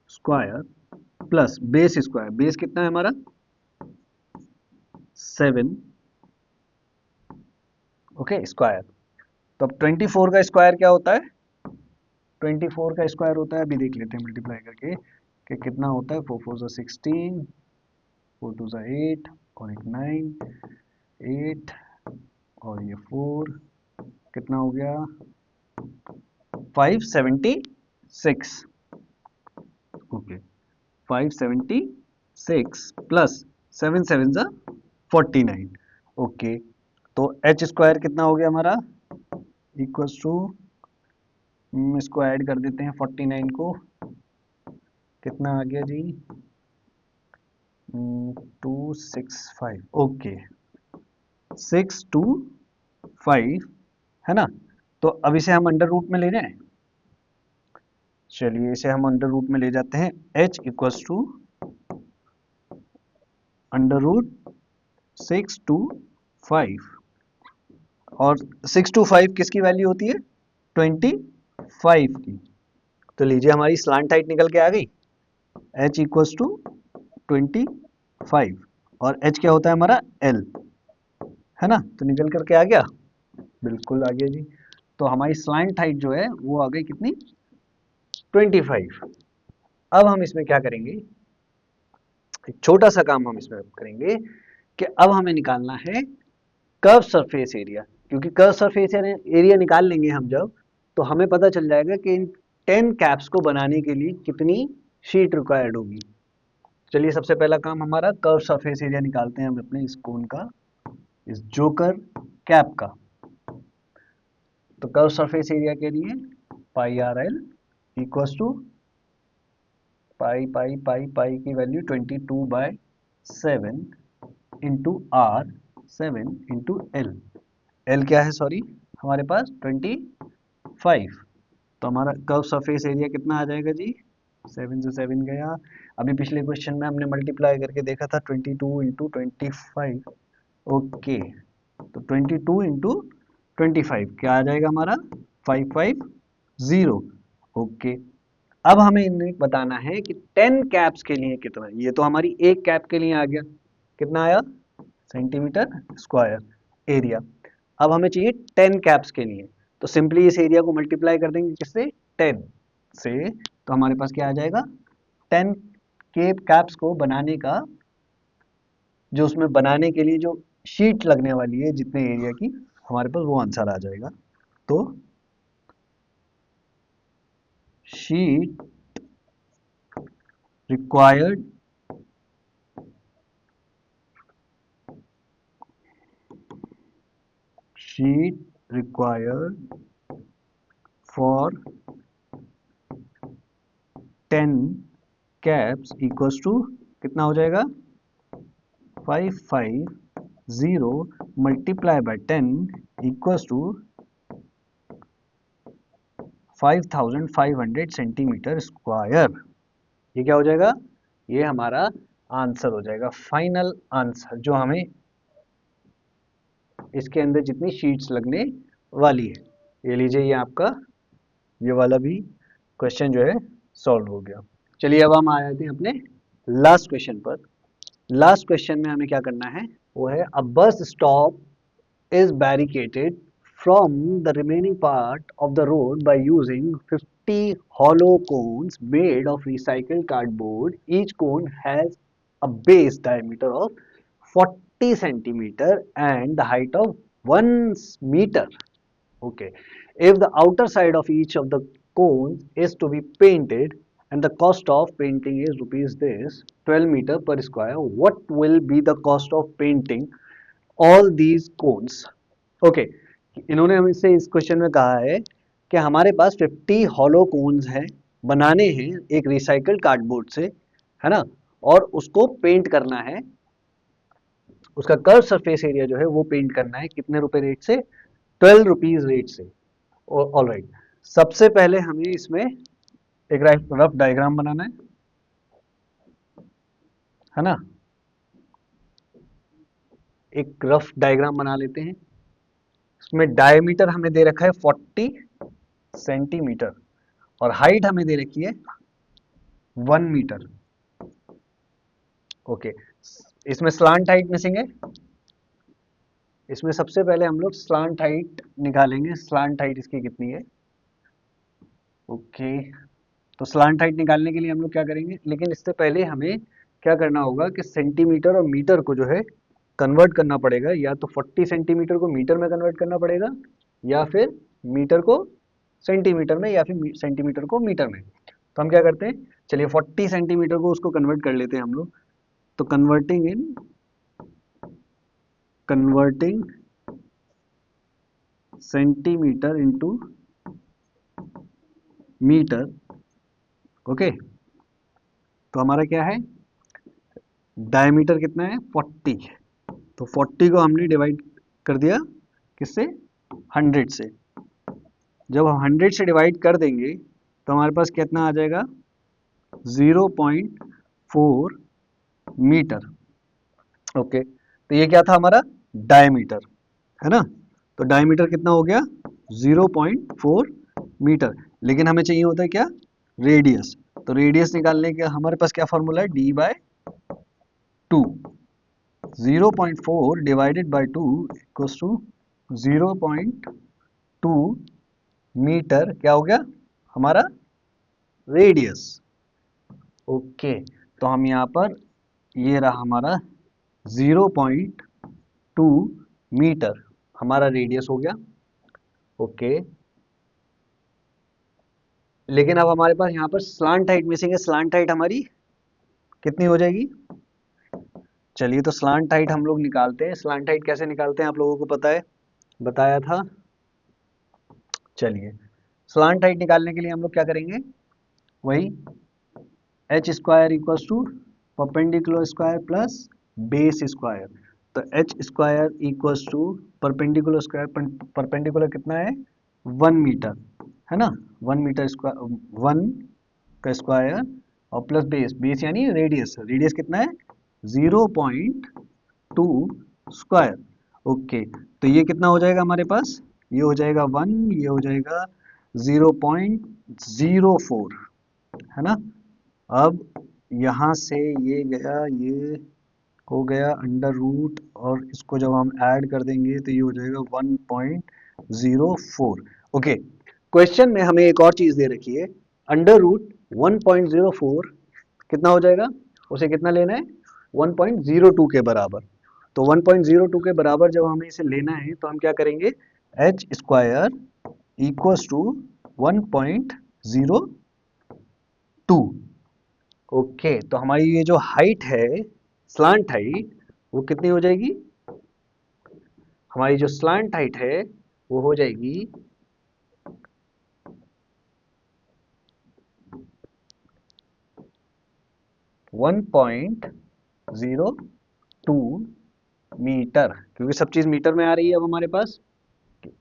square plus base square, base कितना है हमारा 7, ओके स्क्वायर। तो अब 24 का स्क्वायर क्या होता है, 24 का स्क्वायर होता है, अभी देख लेते हैं मल्टीप्लाई करके कि कितना होता है, 4 4 16, 4 2 8 और एक 9, 8 और ये 4, कितना हो गया 576, ओके 576 प्लस 7 7 जा 49, ओके। तो एच स्क्वायर कितना हो गया हमारा इक्वल्स टू, इसको ऐड कर देते हैं 49 को, कितना आ गया जी 265, ओके 625, है ना। तो अब इसे हम अंडर रूट में ले जाएं, चलिए इसे हम अंडर रूट में ले जाते हैं, h equals to under root 625, और 625 किसकी वैल्यू होती है 25 की। तो लीजिए हमारी स्लांट हाइट निकल के आ गई, h इक्वल्स टू 25, और h क्या होता है हमारा l, है ना, तो निकल करके आ गया, बिल्कुल आ गया जी। तो हमारी स्लांट हाइट जो है वो आ गई कितनी 25। अब हम इसमें क्या करेंगे, एक छोटा सा काम हम इसमें करेंगे कि अब हमें निकालना है कर्व सरफेस एरिया, क्योंकि कर्व सरफेस एरिया निकाल लेंगे हम जब, तो हमें पता चल जाएगा कि इन 10 कैप्स को बनाने के लिए कितनी शीट रिक्वायर्ड होगी। चलिए सबसे पहला काम हमारा कर्व सरफेस एरिया निकालते हैं हम अपने इस कोन का, इस जोकर कैप का। तो कर्व सरफेस एरिया के लिए pi R L equals to pi pi pi pi की value 22/7 into R 7 into L, L क्या है सॉरी हमारे पास 25, तो हमारा कर्व सरफेस एरिया कितना आ जाएगा जी, 7 से 7 गया। अभी पिछले क्वेश्चन में हमने मल्टीप्लाई करके देखा था 22 इंटू 25। ओके, तो 22 इंटू 25 क्या आ जाएगा हमारा, 550। ओके, अब हमें इन्हें बताना है कि 10 कैप्स के लिए कितना, ये तो हमारी एक कैप के लिए आ गया, कितना आया, सेंटीमीटर स्क्वायर एरिया। अब हमें चाहिए 10 कैप्स के लिए, तो सिंपली इस एरिया को मल्टीप्लाई कर देंगे किससे, 10 से, तो हमारे पास क्या आ जाएगा, 10 के कैप्स को बनाने का, जो उसमें बनाने के लिए जो शीट लगने वाली है जितने एरिया की, हमारे पास वो आंसर आ जाएगा। तो sheet required sheet required for 10 caps equals to कितना हो जाएगा, 550 multiply by 10 equals to 5500 centimetre square. ये क्या हो जाएगा, ये हमारा आंसर हो जाएगा, फाइनल आंसर जो हमें इसके अंदर जितनी शीट्स लगने वाली है। ये लीजिए, ये आपका ये वाला भी क्वेश्चन जो है सॉल्व हो गया। चलिए अब हम आ जाते हैं अपने लास्ट क्वेश्चन पर। लास्ट क्वेश्चन में हमें क्या करना है, वो है a bus stop is barricaded from the remaining part of the road by using 50 hollow cones made of recycled cardboard. Each cone has a base diameter of 40 centimeter and the height of 1 meter. Okay. If the outer side of each of the cones is to be painted and the cost of painting is rupees this 12 meter per square, what will be the cost of painting all these cones? Okay, इन्होंने हमसे इस क्वेश्चन में कहा है कि हमारे पास 50 हॉलो कोन्स हैं, बनाने हैं एक रिसाइकल्ड कार्डबोर्ड से, है ना, और उसको पेंट करना है, उसका कर्व सरफेस एरिया जो है वो पेंट करना है, कितने रुपए रेट से, 12 रुपीज रेट से। ऑल राइट, सबसे पहले हमें इसमें एक रफ डायग्राम बनाना है ना, एक रफ डायग्राम बना लेते हैं। इसमें डायमीटर हमें दे रखा है 40 सेंटीमीटर और हाइट हमें दे रखी है 1 मीटर। ओके, इसमें स्लांट हाइट मिसिंग है, इसमें सबसे पहले हम लोग स्लांट हाइट निकालेंगे। स्लांट हाइट इसकी कितनी है, ओके, तो स्लांट हाइट निकालने के लिए हम लोग क्या करेंगे, लेकिन इससे पहले हमें क्या करना होगा कि सेंटीमीटर और मीटर को जो है कन्वर्ट करना पड़ेगा, या तो 40 सेंटीमीटर को मीटर में कन्वर्ट करना पड़ेगा, या फिर मीटर को सेंटीमीटर में, या फिर सेंटीमीटर को मीटर में। तो हम क्या करते हैं, चलिए 40 सेंटीमीटर को उसको कन्वर्ट कर लेते हैं हम लोग। तो converting centimetre into metre. Okay, तो हमारा क्या है, डायमीटर कितना है 40, तो 40 को हमने डिवाइड कर दिया किससे, 100 से। जब हम 100 से डिवाइड कर देंगे तो हमारे पास कितना आ जाएगा, 0.4 मीटर। ओके, तो ये क्या था हमारा डायमीटर, है ना, तो डायमीटर कितना हो गया, 0.4 मीटर। लेकिन हमें चाहिए होता है क्या, रेडियस। तो रेडियस निकालने के हमारे पास क्या फॉर्मूला है, d/2, 0.4 divided by 2 equals to 0.2 metre, क्या हो गया हमारा रेडियस। ओके, तो हम यहाँ पर, ये रहा हमारा 0.2 मीटर हमारा रेडियस हो गया। ओके, लेकिन अब हमारे पास यहाँ पर स्लांट हाइट मिसिंग है। स्लांट हाइट हमारी कितनी हो जाएगी, चलिए तो स्लांट हाइट हम लोग निकालते हैं। स्लांट हाइट कैसे निकालते हैं आप लोगों को पता है, बताया था। चलिए, स्लांट हाइट निकालने के लिए हम लोग क्या करेंगे, वही H square equals to perpendicular square plus base square. तो H square equals to perpendicular square, perpendicular कितना है 1 मीटर, है ना, 1 मीटर स्क्वायर, 1 का स्क्वायर और प्लस बेस, बेस यानी रेडियस, रेडियस कितना है 0.2 स्क्वायर। ओके, तो ये कितना हो जाएगा हमारे पास, ये हो जाएगा 1, ये हो जाएगा 0.04, है ना। अब यहाँ से ये गया, ये हो गया अंडर रूट, और इसको जब हम ऐड कर देंगे तो ये हो जाएगा 1.04। ओके, क्वेश्चन में हमें एक और चीज दे रखी है, अंडर रूट 1.04 कितना हो जाएगा, उसे कितना लेना है 1.02 के बराबर। तो 1.02 के बराबर जब हमें इसे लेना है तो हम क्या करेंगे, H square equals to 1.02। Okay, तो हमारी ये जो हाइट है, स्लांट हाइट, वो कितनी हो जाएगी, हमारी जो स्लांट हाइट है वो हो जाएगी 1.02 मीटर, क्योंकि सब चीज मीटर में आ रही है अब हमारे पास।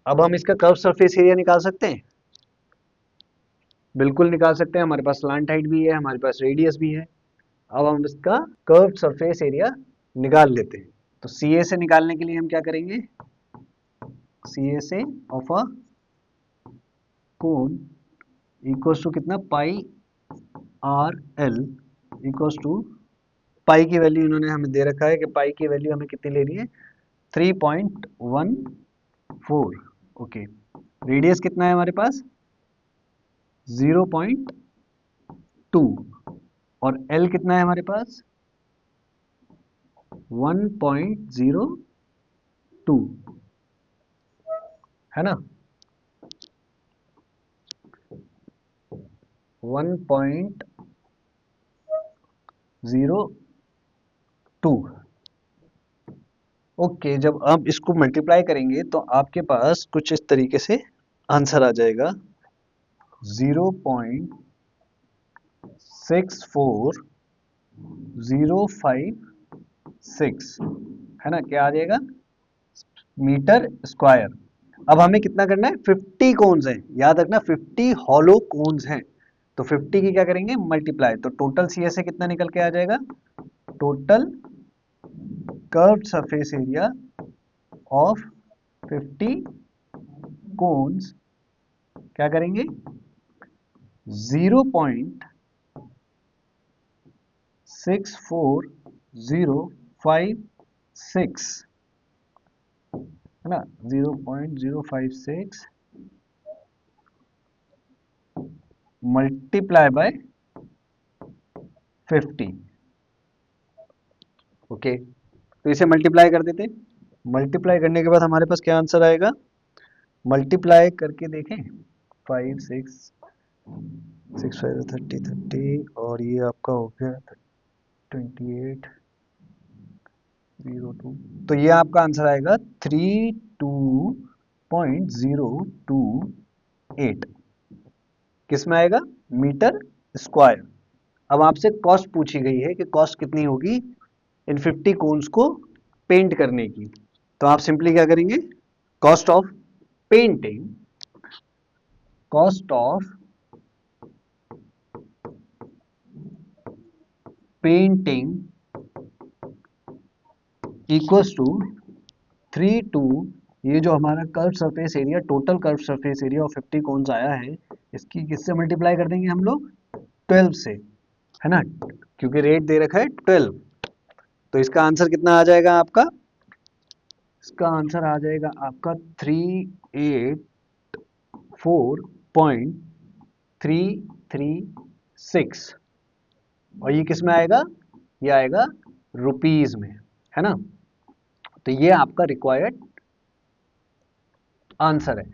अब हम इसका कर्व सरफेस एरिया निकाल सकते हैं, बिल्कुल निकाल सकते हैं, हमारे पास स्लांट हाइट भी है, हमारे पास रेडियस भी है। अब हम इसका कर्व सरफेस एरिया निकाल लेते हैं। तो सी ए से निकालने के लिए हम क्या करेंगे, सी ए से of a cone equals to कितना, pi R L equals to, pi की वैल्यू इन्होंने हमें दे रखा है कि पाई की वैल्यू हमें कितनी लेनी है 3.14। ओके, रेडियस कितना है हमारे पास 0.2, और एल कितना है हमारे पास 1.02, है ना, 1.02। ओके, जब आप इसको मल्टीप्लाई करेंगे तो आपके पास कुछ इस तरीके से आंसर आ जाएगा 0.64056, है ना, क्या आ जाएगा मीटर स्क्वायर। अब हमें कितना करना है, 50 कोन्स हैं, याद रखना 50 हॉलो कोन्स हैं, तो 50 की क्या करेंगे मल्टीप्लाई, तो टोटल सी से कितना निकल के आ जाएगा, total curved surface area of 50 cones क्या करेंगे 0.64056, है ना, 0.056 मल्टीप्लाई बाय 50। ओके, तो इसे मल्टीप्लाई कर देते, मल्टीप्लाई करने के बाद हमारे पास क्या आंसर आएगा, मल्टीप्लाई करके देखें, 5 6 6 5 30 और ये आपका हो गया 2802, तो ये आपका आंसर आएगा 32.028, किस में आएगा मीटर स्क्वायर। अब आपसे कॉस्ट पूछी गई है कि कॉस्ट कितनी होगी इन 50 कोन्स को पेंट करने की, तो आप सिंपली क्या करेंगे, cost of painting, cost of painting equals to 32, ये जो हमारा curve surface area, total curve surface area of 50 cones आया है, इसकी किससे मल्टीप्लाई कर देंगे हम लोग 12 से, है ना, क्योंकि रेट दे रखा है 12। तो इसका आंसर कितना आ जाएगा आपका, इसका आंसर आ जाएगा आपका 384.336, और ये किस में आएगा, ये आएगा रुपीज में, है ना। तो ये आपका रिक्वायर्ड आंसर है।